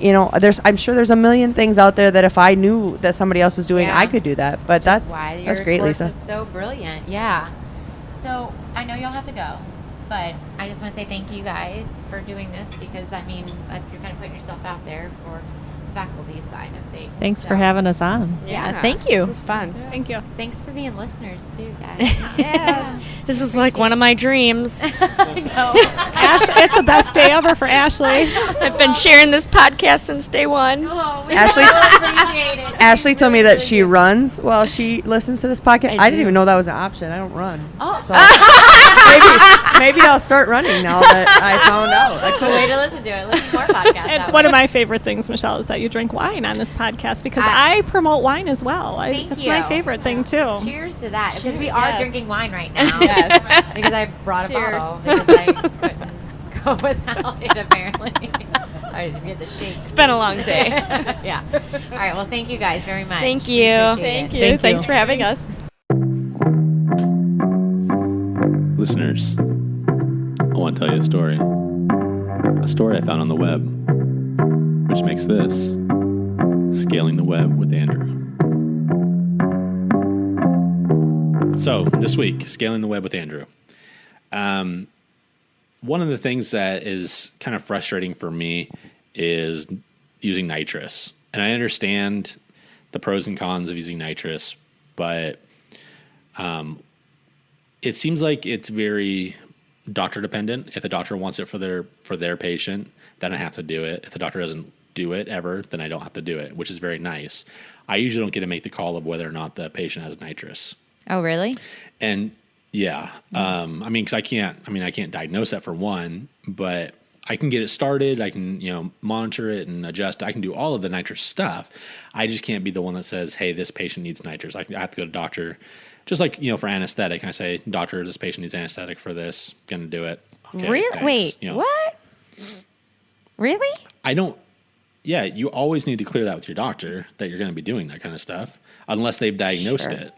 I'm sure there's a million things out there that if I knew that somebody else was doing, Yeah. I could do that. But that's why that's your great, course Lisa. is so brilliant. Yeah. So I know y'all have to go, but I just want to say thank you guys for doing this because you're kind of putting yourself out there for the faculty side of things. Thanks for having us on. Yeah, thank you. This is fun. Thank you. Thanks for being listeners too, guys. Yes. This is like one of my dreams. Ash, it's the best day ever for Ashley. I've been sharing this podcast since day one. Oh, we Ashley- appreciate it. Ashley told me that she runs while she listens to this podcast. I didn't even know that was an option. I don't run. Oh. So maybe I'll start running now that I found out. That's a way to listen to it. Listen to more podcasts. And one of my favorite things, Michelle, is that you drink wine on this podcast because I promote wine as well. That's my favorite thing too. Cheers to that because we are drinking wine right now. Yes. Because I brought a Cheers. bottle because I couldn't go without it apparently. I didn't get the shake. It's been a long day. Yeah. All right. Well, thank you guys very much. Thank We you. appreciate Thank it. you. Thanks for having us. Listeners, I want to tell you a story I found on the web, which makes this Scaling the Web with Andrew. So this week, Scaling the Web with Andrew. One of the things that is kind of frustrating for me is using nitrous. And I understand the pros and cons of using nitrous, but it seems like it's very doctor dependent. If the doctor wants it for their patient, then I have to do it. If the doctor doesn't do it ever, then I don't have to do it, which is very nice. I usually don't get to make the call of whether or not the patient has nitrous. Oh, really? And yeah, because I can't diagnose that for one, but I can get it started. I can, monitor it and adjust. I can do all of the nitrous stuff. I just can't be the one that says, hey, this patient needs nitrous. I have to go to doctor. Just like, for anesthetic, I say, doctor, this patient needs anesthetic for this. Going to do it. Okay, Really? thanks. Wait, what? Really? I don't. Yeah, you always need to clear that with your doctor that you're going to be doing that kind of stuff, unless they've diagnosed it.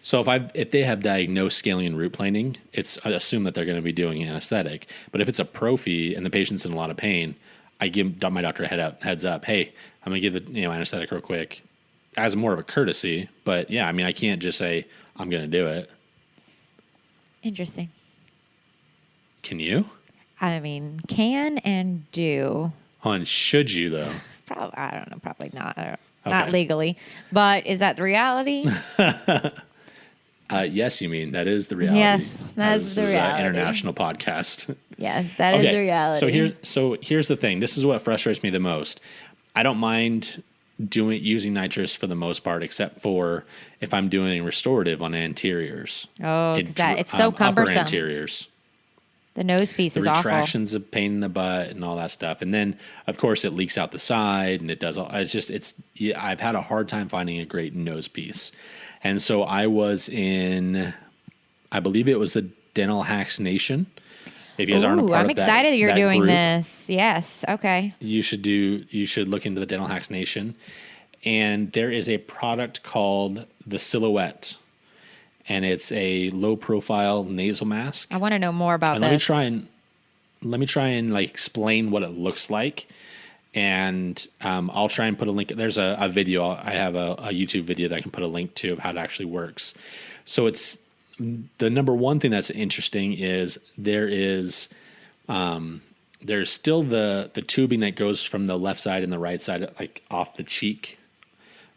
So if they have diagnosed scaling and root planing, I assume that they're going to be doing anesthetic. But if it's a prophy and the patient's in a lot of pain, I give my doctor a heads up. Hey, I'm going to give the anesthetic real quick, as more of a courtesy. But yeah, I can't just say I'm going to do it. Interesting. Can you? Can and do. And should you though? I don't know. Probably not. Okay. Not legally. But is that the reality? Yes, you mean that is the reality. Yes, that is the reality. An international podcast. Yes, that is the reality. So here's the thing. This is what frustrates me the most. I don't mind using nitrous for the most part, except for if I'm doing restorative on anteriors. Oh, because it's so cumbersome. Upper anteriors. The nose piece is the awful. retractions of pain in the butt and all that stuff, and then of course it leaks out the side, and it does all. I've had a hard time finding a great nose piece, and so I was in, I believe it was the Dental Hacks Nation. If you guys aren't a part I'm of excited that you're doing group, this. Yes, okay. You should look into the Dental Hacks Nation, and there is a product called the Silhouette. And it's a low-profile nasal mask. I want to know more about this. Let me try and explain what it looks like, and I'll try and put a link. There's a video. I have a YouTube video that I can put a link to of how it actually works. So it's the number one thing that's interesting is there's still the tubing that goes from the left side and the right side, off the cheek.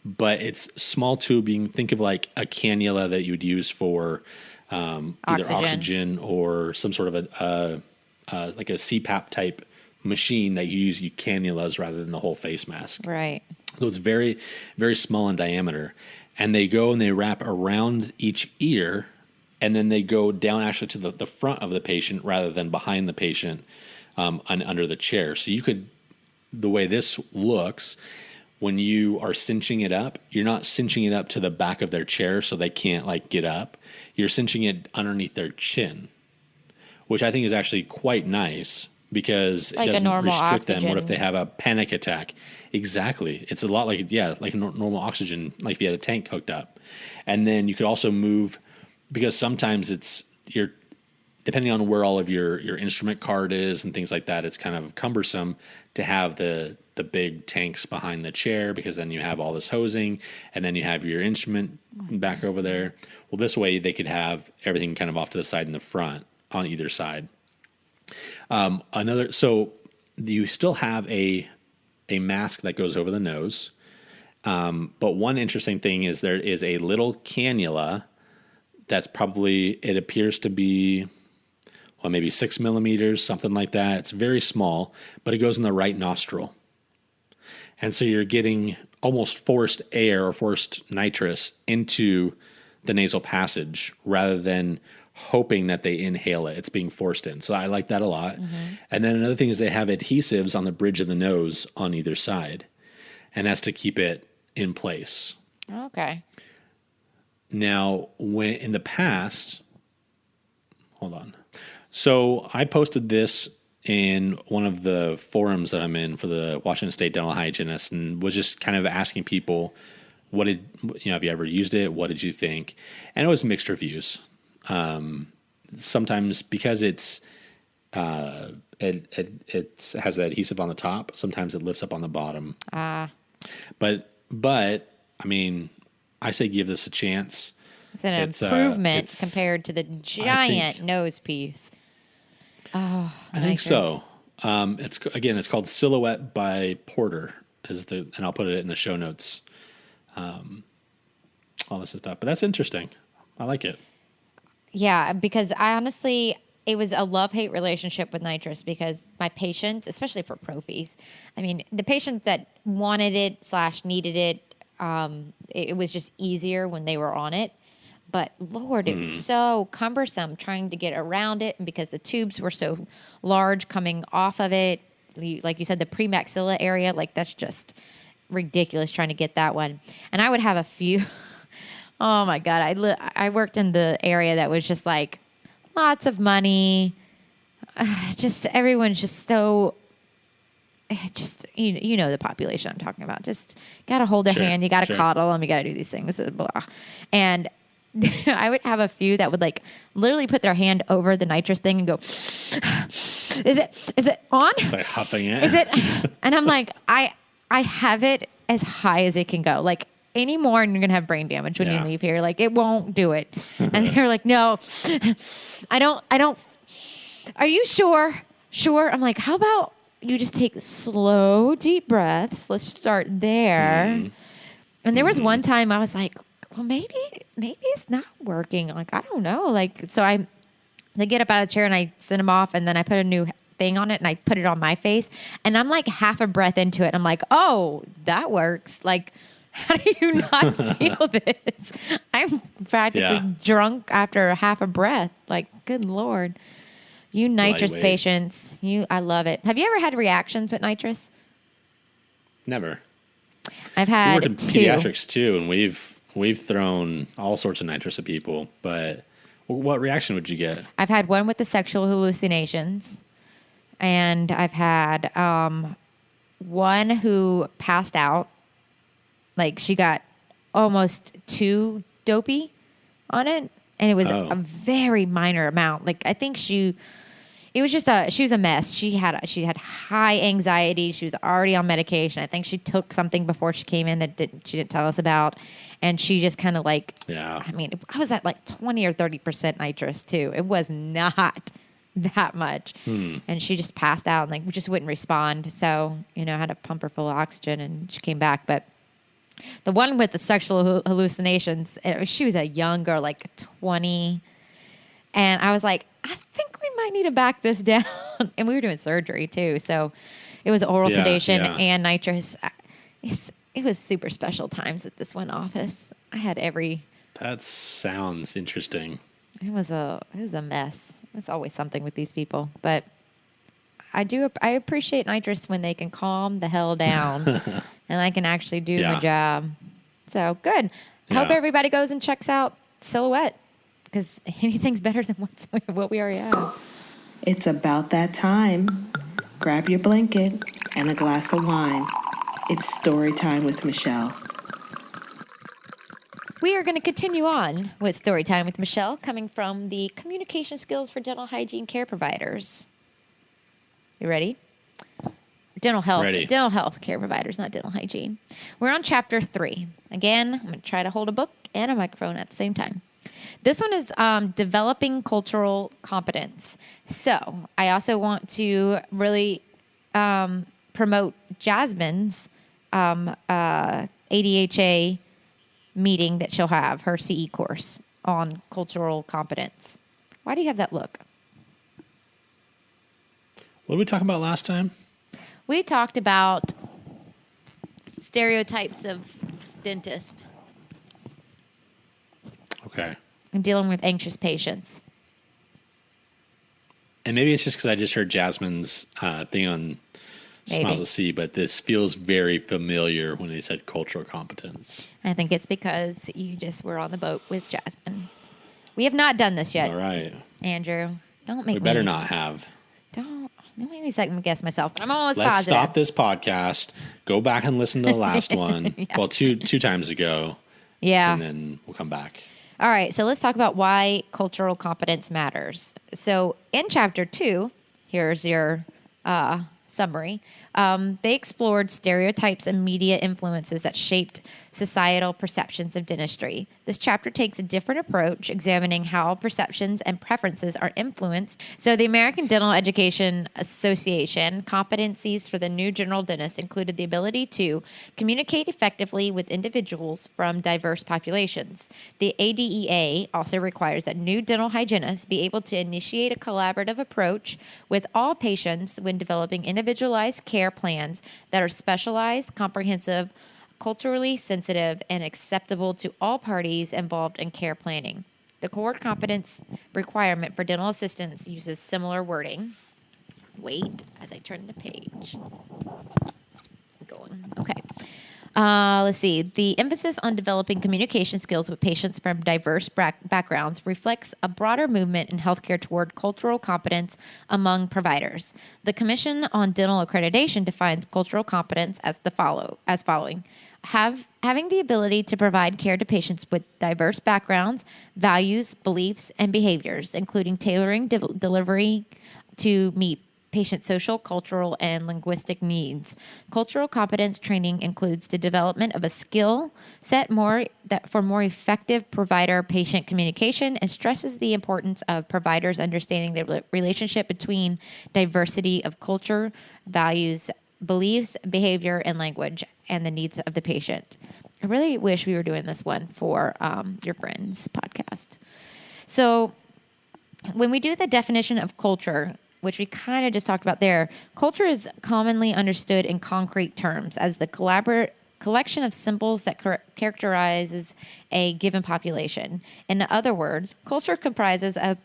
But it's small tubing. Think of like a cannula that you would use for either oxygen or some sort of a CPAP type machine that you use cannulas rather than the whole face mask. Right. So it's very, very small in diameter. And they go and they wrap around each ear, and then they go down actually to the front of the patient rather than behind the patient and under the chair. So the way this looks, when you are cinching it up, you're not cinching it up to the back of their chair so they can't get up. You're cinching it underneath their chin, which I think is actually quite nice because it doesn't restrict them. What if they have a panic attack? Exactly. It's a lot like normal oxygen, like if you had a tank hooked up. And then you could also move, because sometimes depending on where all of your instrument card is and things like that, it's kind of cumbersome to have the big tanks behind the chair, because then you have all this hosing and then you have your instrument back over there. Well, this way they could have everything kind of off to the side in the front on either side. So you still have a mask that goes over the nose. But one interesting thing is there is a little cannula that's probably, it appears to be, well, maybe 6 millimeters, something like that. It's very small, but it goes in the right nostril. And so you're getting almost forced air or forced nitrous into the nasal passage rather than hoping that they inhale it. It's being forced in. So I like that a lot. Mm-hmm. And then another thing is they have adhesives on the bridge of the nose on either side. And that's to keep it in place. Okay. Now, when in the past, hold on. So I posted this in one of the forums that I'm in for the Washington State Dental Hygienists, and was just kind of asking people, have you ever used it? What did you think? And it was mixed reviews. Sometimes because it has the adhesive on the top, sometimes it lifts up on the bottom. But I mean, I say give this a chance. It's an improvement compared to the giant nose piece. Oh, I think so. It's called Silhouette by Porter, and I'll put it in the show notes. All this stuff, but that's interesting. I like it. Yeah, because it was a love-hate relationship with nitrous, because my patients, especially for prophies, I mean, the patients that wanted it / needed it, it was just easier when they were on it. But Lord, it was so cumbersome trying to get around it, and because the tubes were so large coming off of it, like you said, the premaxilla area, like that's just ridiculous trying to get that one. And I would have a few. Oh my God, I worked in the area that was just like lots of money. Just everyone's just so. Just you know the population I'm talking about. Just got to hold their hand, you got to coddle them, you got to do these things, blah. And I would have a few that would like literally put their hand over the nitrous thing and go, is it on? It's like huffing it. Is it? And I'm like, I have it as high as it can go. Like any more and you're going to have brain damage when you leave here. Like it won't do it. And they're like, no, I don't. Are you sure? Sure. I'm like, how about you just take slow, deep breaths. Let's start there. And there was one time I was like, well, maybe it's not working. Like, I don't know. Like, so I get up out of the chair and I send them off, and then I put a new thing on it and I put it on my face, and I'm like half a breath into it. I'm like, oh, that works. Like, how do you not feel this? I'm practically drunk after half a breath. Like, good Lord. You nitrous patients, I love it. Have you ever had reactions with nitrous? Never. I've had we worked in pediatrics too, and we've thrown all sorts of nitrous at people. But what reaction would you get? I've had one with the sexual hallucinations, and I've had one who passed out. Like she got almost too dopey on it, and it was a very minor amount. Like I think she was a mess. She had high anxiety. She was already on medication. I think she took something before she came in that she didn't tell us about, and she just kind of like I mean, I was at like 20 or 30% nitrous too. It was not that much, and she just passed out and like just wouldn't respond. So I had to pump her full of oxygen, and she came back, but. The one with the sexual hallucinations, she was a young girl, like 20. And I was like, I think we might need to back this down. And we were doing surgery, too. So it was oral sedation and nitrous. It was super special times at this one office. I had That sounds interesting. It was a mess. It's always something with these people. But I appreciate nitrous when they can calm the hell down. And I can actually do my job. So, good. I hope everybody goes and checks out Silhouette, because anything's better than what we already have. It's about that time. Grab your blanket and a glass of wine. It's story time with Michelle. we are going to continue on with Storytime with Michelle, coming from the Communication Skills for Dental Hygiene Care Providers. You ready? Dental health care providers, not dental hygiene. We're on chapter 3. Again, I'm going to try to hold a book and a microphone at the same time. This one is developing cultural competence. So I also want to really promote Jasmine's ADHA meeting that she'll have, her CE course on cultural competence. Why do you have that look? What did we talk about last time? We talked about stereotypes of dentists. Okay. And dealing with anxious patients. And maybe it's just because I just heard Jasmine's thing on Smiles to See, but this feels very familiar when they said cultural competence. I think it's because you just were on the boat with Jasmine. We have not done this yet. All right. Andrew, don't make me. We better not have. Don't make me second guess myself. But I'm almost Let's positive. stop this podcast. Go back and listen to the last one. Yeah. Well, two times ago. Yeah. And then we'll come back. All right. So let's talk about why cultural competence matters. So in chapter 2, here's your summary. They explored stereotypes and media influences that shaped societal perceptions of dentistry. This chapter takes a different approach, examining how perceptions and preferences are influenced. So the American Dental Education Association competencies for the new general dentist included the ability to communicate effectively with individuals from diverse populations. The ADEA also requires that new dental hygienists be able to initiate a collaborative approach with all patients when developing individualized care plans that are specialized, comprehensive, culturally sensitive, and acceptable to all parties involved in care planning. The core competence requirement for dental assistants uses similar wording. Wait, as I turn the page. Okay. Let's see. The emphasis on developing communication skills with patients from diverse backgrounds reflects a broader movement in healthcare toward cultural competence among providers. The Commission on Dental Accreditation defines cultural competence as following. Having the ability to provide care to patients with diverse backgrounds, values, beliefs, and behaviors, including tailoring delivery to meet patient social, cultural, and linguistic needs. Cultural competence training includes the development of a skill set for more effective provider-patient communication and stresses the importance of providers understanding the relationship between diversity of culture, values, beliefs, behavior, and language, and the needs of the patient. I really wish we were doing this one for your friend's podcast. So when we do the definition of culture, which we kind of just talked about there, culture is commonly understood in concrete terms as the collection of symbols that characterizes a given population. In other words, culture comprises a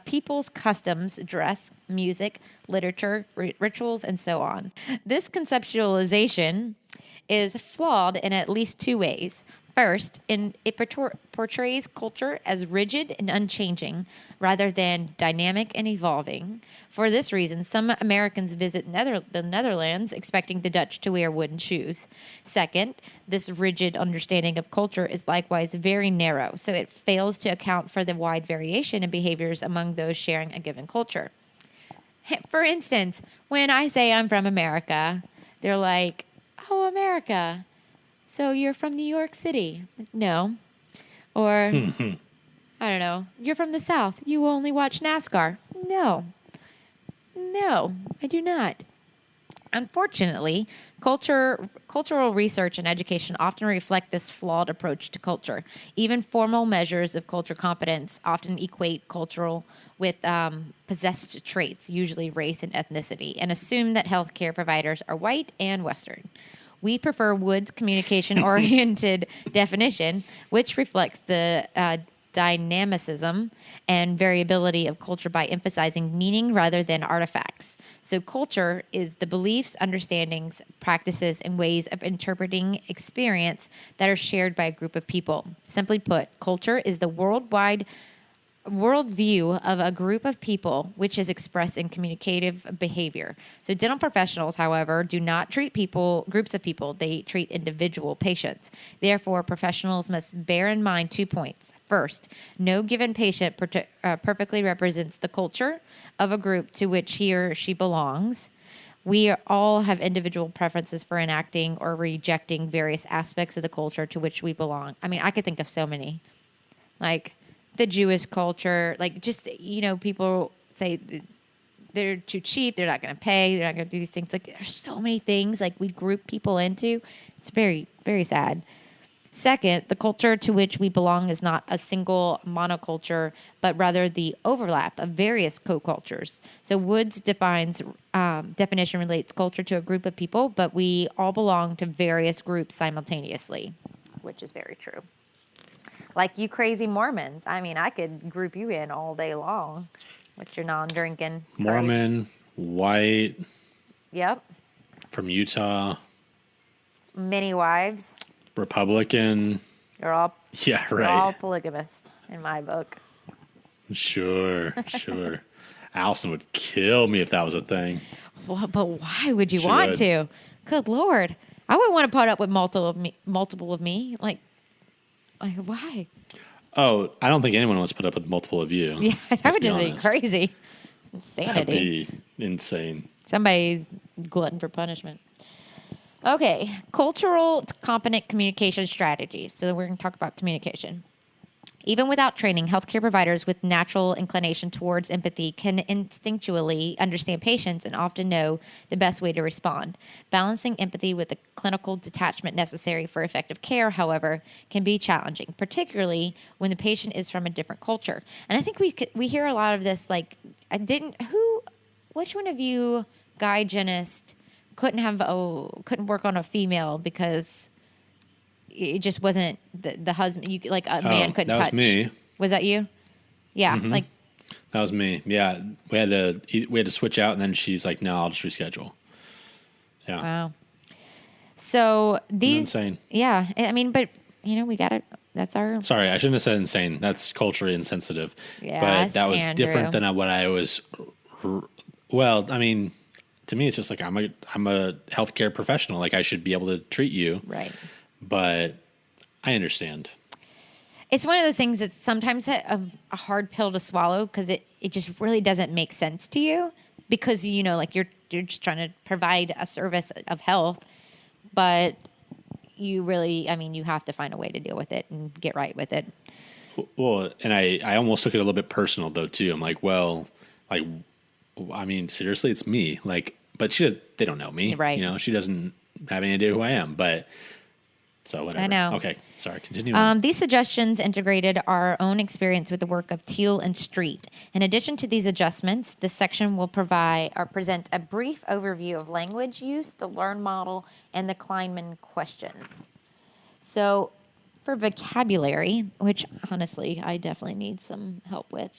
people's customs, dress, music, literature, rituals, and so on. This conceptualization is flawed in at least 2 ways. First, it portrays culture as rigid and unchanging rather than dynamic and evolving. For this reason, some Americans visit the Netherlands expecting the Dutch to wear wooden shoes. Second, this rigid understanding of culture is likewise very narrow, so it fails to account for the wide variation in behaviors among those sharing a given culture. For instance, when I say I'm from America, they're like, "Oh, America. So you're from New York City?" No. Or, I don't know, "You're from the South. You only watch NASCAR?" No. No, I do not. Unfortunately, cultural research and education often reflect this flawed approach to culture. Even formal measures of culture competence often equate cultural with possessed traits, usually race and ethnicity, and assume that healthcare providers are white and Western. We prefer Wood's communication-oriented definition, which reflects the dynamicism and variability of culture by emphasizing meaning rather than artifacts. So culture is the beliefs, understandings, practices, and ways of interpreting experience that are shared by a group of people. Simply put, culture is the worldwide worldview of a group of people, which is expressed in communicative behavior. So dental professionals, however, do not treat groups of people. They treat individual patients. Therefore, professionals must bear in mind 2 points. First, no given patient perfectly represents the culture of a group to which he or she belongs. We all have individual preferences for enacting or rejecting various aspects of the culture to which we belong. I mean, I could think of so many. Like the Jewish culture, like just, people say they're too cheap, they're not going to pay, they're not going to do these things. Like there's so many things like we group people into. It's very, very sad. Second, the culture to which we belong is not a single monoculture, but rather the overlap of various co-cultures. So Wood's definition relates culture to a group of people, but we all belong to various groups simultaneously, which is very true. Like you crazy Mormons. I mean, I could group you in all day long with your non-drinking. Mormon, white. Yep. From Utah. Many wives. Republican. They're all polygamist in my book. Sure. Allison would kill me if that was a thing. Well, but why would you want to? Good Lord. I wouldn't want to put up with multiple of me. Like why? Oh, I don't think anyone wants to put up with multiple of you. Yeah, that would just be crazy. Insanity. That'd be insane. Somebody's glutton for punishment. Okay, cultural competent communication strategies. So we're going to talk about communication. Even without training, healthcare providers with natural inclination towards empathy can instinctually understand patients and often know the best way to respond. Balancing empathy with the clinical detachment necessary for effective care, however, can be challenging, particularly when the patient is from a different culture. And I think we hear a lot of this, like, which one of you hygienist couldn't work on a female because it just wasn't the husband. Man couldn't touch. That was me. Was that you? Yeah, mm-hmm. That was me. Yeah, we had to switch out, and then she's like, "No, I'll just reschedule." Yeah. Wow. So these insane. Yeah, I mean, but we got it. That's our. Sorry, I shouldn't have said insane. That's culturally insensitive. Yeah, but that was Andrew. Different than what I was. Well, I mean, to me, it's just like I'm a healthcare professional. Like I should be able to treat you. Right. But I understand. It's one of those things that's sometimes a hard pill to swallow because it just really doesn't make sense to you because, you're just trying to provide a service of health, but you really, you have to find a way to deal with it and get right with it. Well, and I almost took it a little bit personal though too. I'm like, well, like, I mean, seriously, it's me. Like, but they don't know me. Right. She doesn't have any idea who I am, but so whatever. I know. Okay. Sorry. Continue on. These suggestions integrated our own experience with the work of Teal and Street. In addition to these adjustments, this section will present a brief overview of language use, the Learn model, and the Kleinman questions. So for vocabulary, which honestly I definitely need some help with,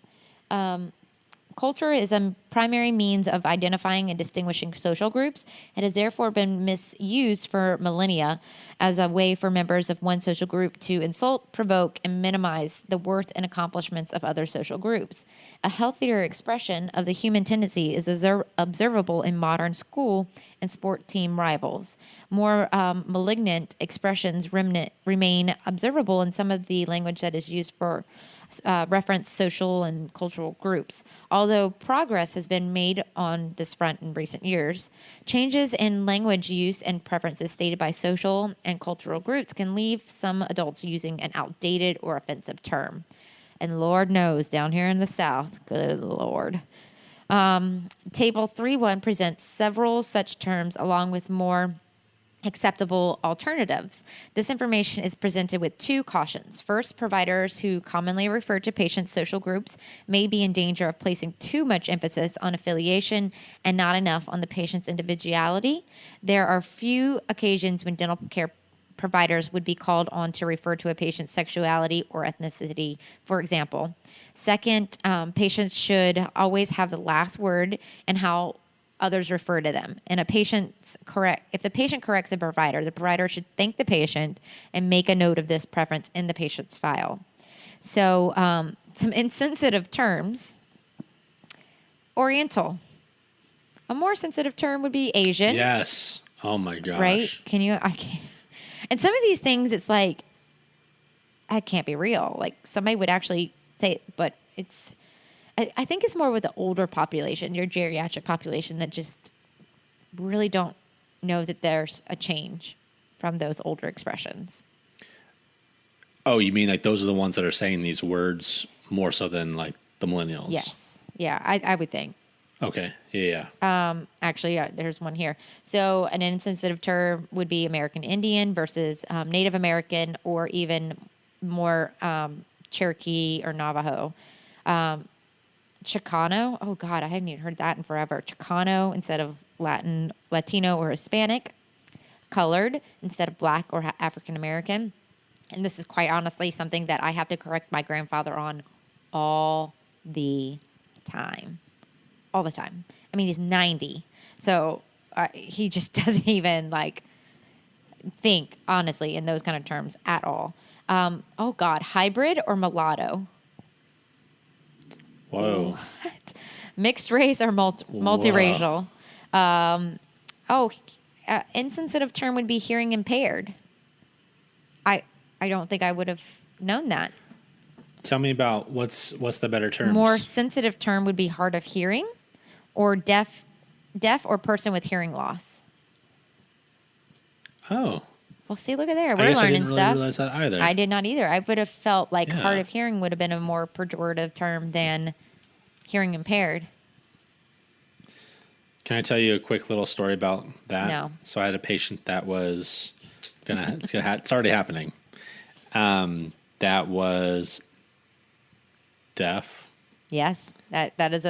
culture is a primary means of identifying and distinguishing social groups. It has therefore been misused for millennia as a way for members of one social group to insult, provoke, and minimize the worth and accomplishments of other social groups. A healthier expression of the human tendency is observable in modern school and sport team rivals. More malignant expressions remain observable in some of the language that is used for reference social and cultural groups. Although progress has been made on this front in recent years, changes in language use and preferences stated by social and cultural groups can leave some adults using an outdated or offensive term. And Lord knows, down here in the South, good Lord. Table 3.1 presents several such terms along with more acceptable alternatives. This information is presented with 2 cautions. First, providers who commonly refer to patients' social groups may be in danger of placing too much emphasis on affiliation and not enough on the patient's individuality. There are few occasions when dental care providers would be called on to refer to a patient's sexuality or ethnicity, for example. Second, patients should always have the last word in how others refer to them. And if the patient corrects the provider should thank the patient and make a note of this preference in the patient's file. So Some insensitive terms. Oriental. A more sensitive term would be Asian. Yes. Oh my gosh. Right? I can't. And some of these things, it's like, that can't be real. Like somebody would actually say, but I think it's more with the older population, your geriatric population, that just really don't know that there's a change from those older expressions. Oh, you mean like those are the ones that are saying these words more so than like the millennials? Yes. Yeah, I would think. Okay. Yeah. Actually, yeah, there's one here. So an insensitive term would be American Indian versus Native American, or even more Cherokee or Navajo. Chicano. Oh God, I haven't even heard that in forever. Chicano instead of Latino or Hispanic. Colored instead of Black or African American. And this is quite honestly something that I have to correct my grandfather on all the time. All the time. I mean, he's 90. So he just doesn't even think honestly in those kind of terms at all. Oh God, hybrid or mulatto? Whoa. What? Mixed race or multiracial? Insensitive term would be hearing impaired. I don't think I would have known that. Tell me about what's the better term? More sensitive term would be hard of hearing, or deaf or person with hearing loss. Oh. Well, see, look at there. We're learning I didn't stuff. really realize that either. I did not either. I would have felt like hard of hearing would have been a more pejorative term than hearing impaired. Can I tell you a quick little story about that? No. So I had a patient that was it's already happening. That was deaf. Yes, that is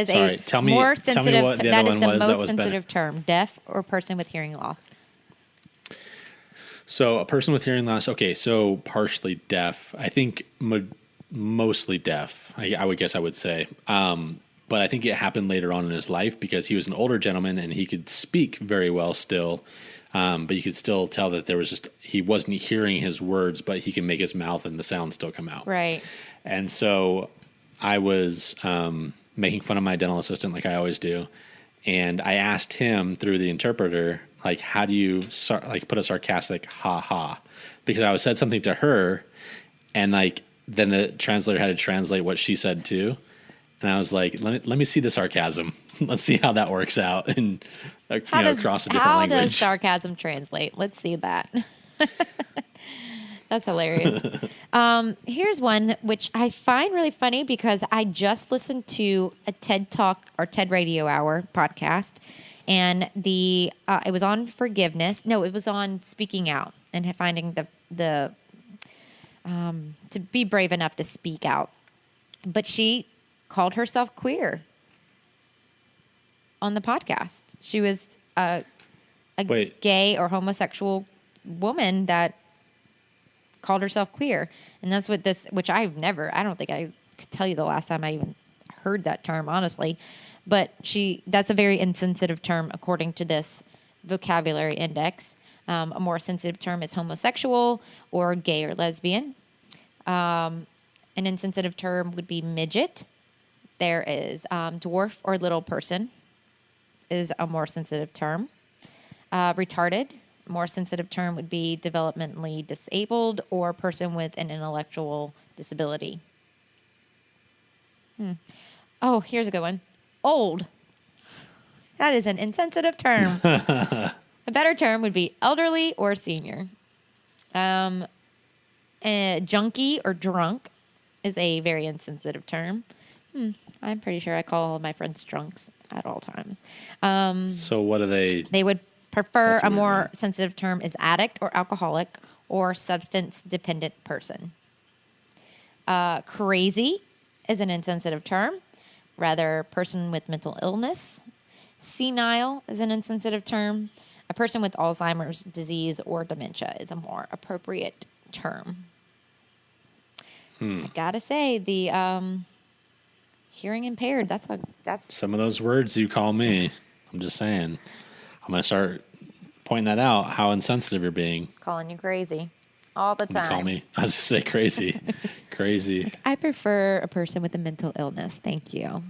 Sorry, a tell me more what the sensitive. other That is one the was that most was sensitive term: deaf or person with hearing loss. So a person with hearing loss. Okay, so partially deaf. I think mostly deaf. I would guess I would say. But I think it happened later on in his life because he was an older gentleman and he could speak very well still. But you could still tell that he wasn't hearing his words, but he can make his mouth and the sound still come out. Right. And so I was making fun of my dental assistant like I always do. And I asked him through the interpreter, like, how do you put a sarcastic ha ha? Because I said something to her and then the translator had to translate what she said too. And I was like, let me see the sarcasm. Let's see how that works out. And across a different language. How does sarcasm translate? Let's see that. That's hilarious. Here's one which I find really funny because I just listened to a TED Talk or TED Radio Hour podcast, and it was on forgiveness. No, it was on speaking out and finding the to be brave enough to speak out. But she called herself queer on the podcast. She was a gay or homosexual woman that called herself queer. And that's what which I don't think I could tell you the last time I even heard that term, honestly. But that's a very insensitive term according to this vocabulary index. A more sensitive term is homosexual or gay or lesbian. An insensitive term would be midget. There is dwarf or little person is a more sensitive term. Retarded, more sensitive term would be developmentally disabled or person with an intellectual disability. Oh, here's a good one. Old. That is an insensitive term. A better term would be elderly or senior. Junkie or drunk is a very insensitive term. I'm pretty sure I call all of my friends drunks at all times. So what do they... They would prefer a more sensitive term is addict or alcoholic or substance-dependent person. Crazy is an insensitive term. Rather, person with mental illness. Senile is an insensitive term. A person with Alzheimer's disease or dementia is a more appropriate term. I gotta say, the hearing impaired, that's some of those words you call me. I'm just saying. I'm going to start pointing that out, how insensitive you're being. Calling you crazy. all the time. Call me. I was just say crazy, crazy. I prefer a person with a mental illness. Thank you.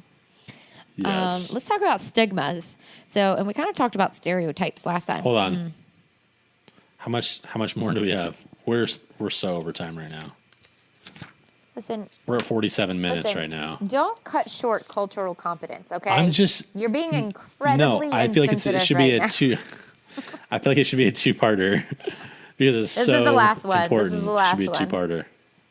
Yes. Let's talk about stigmas. So, and we kind of talked about stereotypes last time. Hold on. How much more do we have? We're so over time right now. Listen, We're at 47 minutes right now. Don't cut short cultural competence, okay? You're being incredibly I feel like it should be now. a two. I feel like it should be a two-parter because it's This so is the last one. important. This is the last It should be a one. two-parter.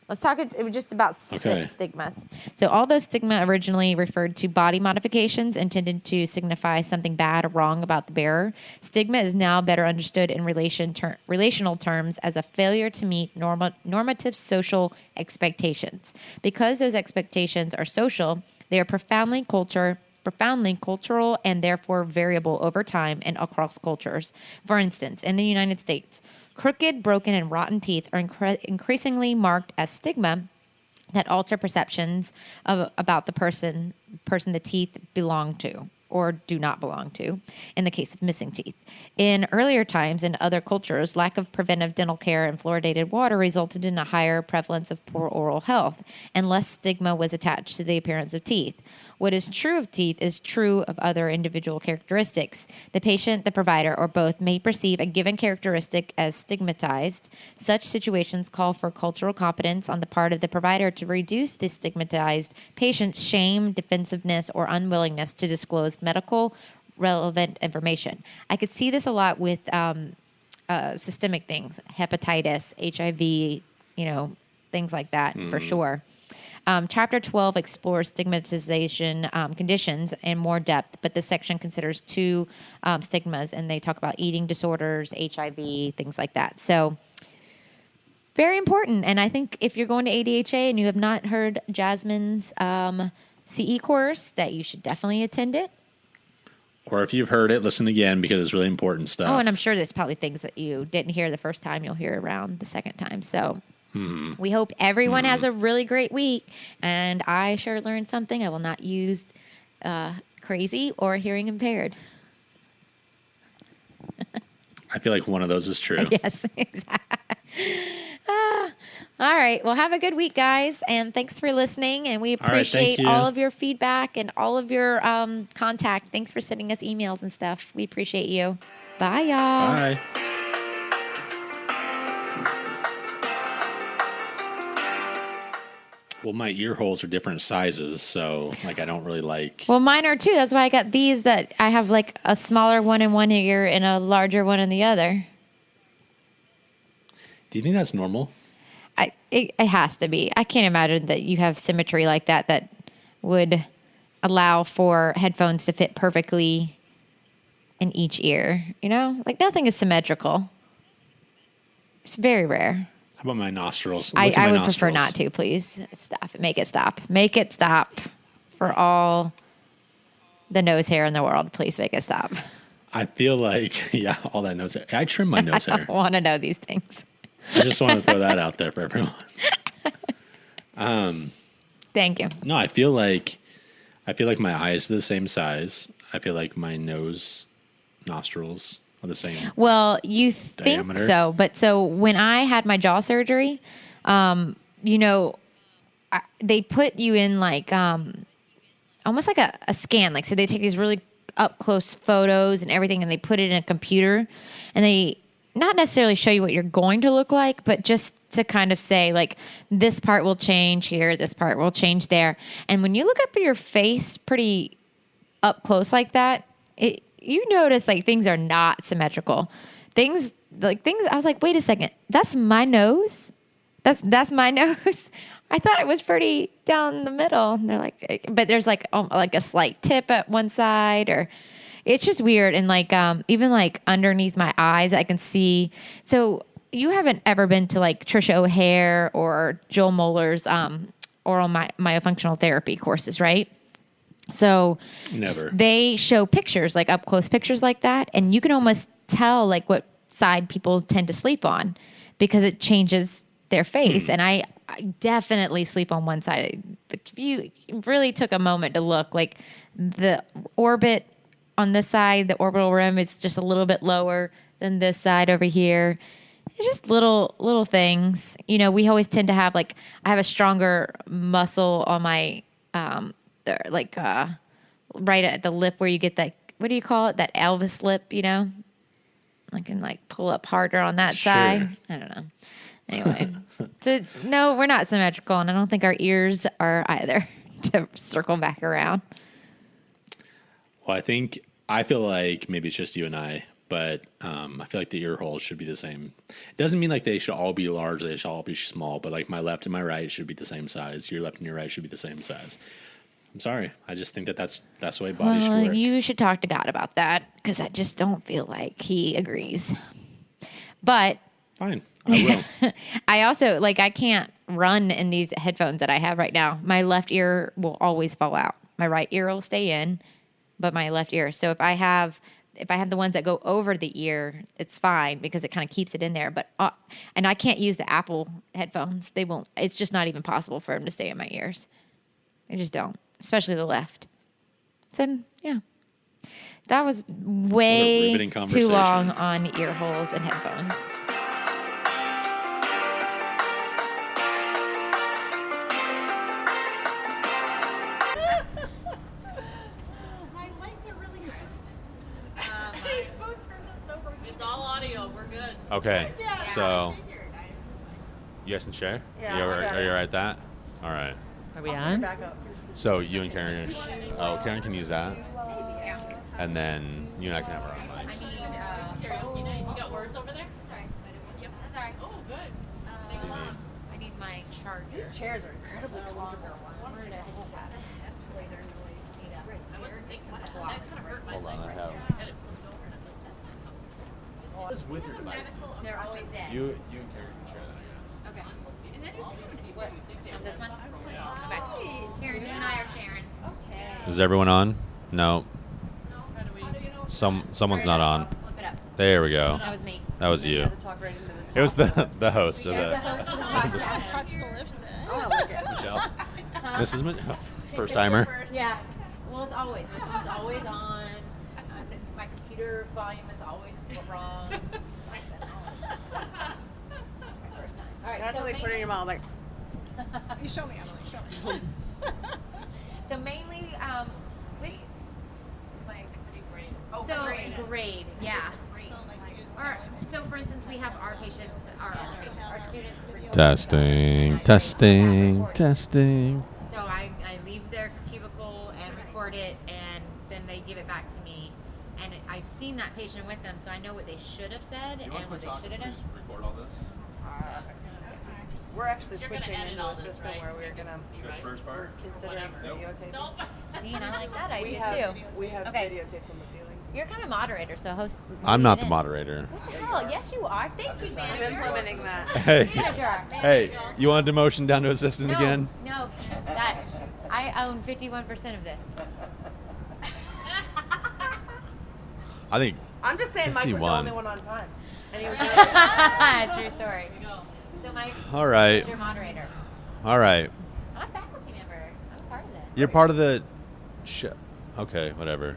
Let's talk just about Okay. stigmas. So although stigma originally referred to body modifications intended to signify something bad or wrong about the bearer, stigma is now better understood in relational terms as a failure to meet normative social expectations. Because those expectations are social, they are profoundly cultural and therefore variable over time and across cultures. For instance, in the United States, crooked, broken, and rotten teeth are increasingly marked as stigma that alter perceptions about the person the teeth belong to or do not belong to, in the case of missing teeth. In earlier times in other cultures, lack of preventive dental care and fluoridated water resulted in a higher prevalence of poor oral health, and less stigma was attached to the appearance of teeth. What is true of teeth is true of other individual characteristics. The patient, the provider, or both may perceive a given characteristic as stigmatized. Such situations call for cultural competence on the part of the provider to reduce the stigmatized patient's shame, defensiveness, or unwillingness to disclose medical relevant information. I could see this a lot with systemic things, hepatitis, HIV, things like that for sure. Chapter 12 explores stigmatization conditions in more depth, but this section considers two stigmas, and they talk about eating disorders, HIV, things like that. So very important. And I think if you're going to ADHA and you have not heard Jasmine's CE course, that you should definitely attend it. Or if you've heard it, listen again because it's really important stuff. Oh, and I'm sure there's probably things that you didn't hear the first time you'll hear around the second time. So we hope everyone has a really great week. And I sure learned something. I will not use crazy or hearing impaired. I feel like one of those is true. Yes, exactly. All right. Well, have a good week, guys. And thanks for listening. And we appreciate all of your feedback and all of your contact. Thanks for sending us emails and stuff. We appreciate you. Bye, y'all. Bye. Well, my ear holes are different sizes, so I don't really like. Well, mine are too. That's why I got these that I have a smaller one in one ear and a larger one in the other. Do you think that's normal? It has to be. I can't imagine that you have symmetry like that would allow for headphones to fit perfectly in each ear. Nothing is symmetrical. It's very rare. How about my nostrils? I would prefer not to, please. Stop. Make it stop. Make it stop. For all the nose hair in the world, please make it stop. I feel like, all that nose hair. I trim my nose hair. I don't want to know these things. I just want to throw that out there for everyone. Thank you. No, I feel like my eyes are the same size. I feel like my nostrils are the same. Well, you think diameter. so, but so when I had my jaw surgery, they put you in almost like a scan. So they take these really up close photos and everything, and they put it in a computer, and they not necessarily show you what you're going to look like, but just to kind of say, this part will change here, this part will change there. And when you look up at your face pretty up close like that, you notice things are not symmetrical. Things, I was like, wait a second, that's my nose? That's my nose? I thought it was pretty down the middle. And they're like, but there's a slight tip at one side, or it's just weird. And even underneath my eyes, I can see. So you haven't ever been to Trisha O'Hare or Joel Moller's oral myofunctional therapy courses, right? So never. They show pictures, up close pictures like that, and you can almost tell what side people tend to sleep on because it changes their face. And I definitely sleep on one side. If you really took a moment to look, the orbit on this side, the orbital rim is just a little bit lower than this side over here. It's just little things. You know, we always tend to have I have a stronger muscle on my right at the lip where you get that, what do you call it? That Elvis lip, you know? I can pull up harder on that side. I don't know. Anyway, so no, we're not symmetrical, and I don't think our ears are either. To circle back around. Well, I feel like maybe it's just you and I, but I feel like the ear holes should be the same. It doesn't mean they should all be large, they should all be small, but my left and my right should be the same size. Your left and your right should be the same size. I'm sorry. I just think that's the way bodies should work. You should talk to God about that, because I just don't feel like he agrees. But fine, I will. I also I can't run in these headphones that I have right now. My left ear will always fall out. My right ear will stay in, but my left ear. So if I have the ones that go over the ear, it's fine because it kind of keeps it in there. But and I can't use the Apple headphones. They won't. It's just not even possible for them to stay in my ears. They just don't, especially the left. So yeah, that was way too long on ear holes and headphones. Okay, so you guys can share? Yeah, are you all right with that? All right. Are we on? So you and Karen Karen can use that. And then you and I can have our own mics. You got words over there? Sorry. Yep, that's all right. Oh, good. I need my charger. These chairs are incredibly comfortable. Hold on, I have. What's with your devices? They're always dead. You and Karen can share that, I guess. Okay. And then what? This one? Okay. Karen, you and I are sharing. Okay. Is everyone on? No. Someone's not on. Flip it up. There we go. That was me. That was you. It was the host of the. Touch the lipstick. Michelle. This is my first timer. Yeah. Well, it's always. My phone's always on. My computer volume is always wrong. My first time. All right. You have to put it in your mouth You show me, Emily. Show me. So mainly, grade. Grade. Yeah. So for instance, we have our patients, our students. Testing. So I leave their cubicle and record it, and then they give it back to me. And I've seen that patient with them, so I know what they should have said and what they should have done. Record all this? We're actually switching into a system where we're gonna considering videotaping. See, and I like that idea too. We have videotapes on the ceiling. You're kind of moderator, so host. I'm not the moderator. What the hell? Yes, you are. Thank you, manager. I'm implementing that. Hey. Manager. Hey, you want a demotion down to assistant again? No, that I own 51% of this. I think. I'm just saying, 51. Mike was the only one on time, and he was. True story. So Mike. All right. Your moderator. All right. I'm a faculty member. I'm part of it. You're part of the. Okay, whatever.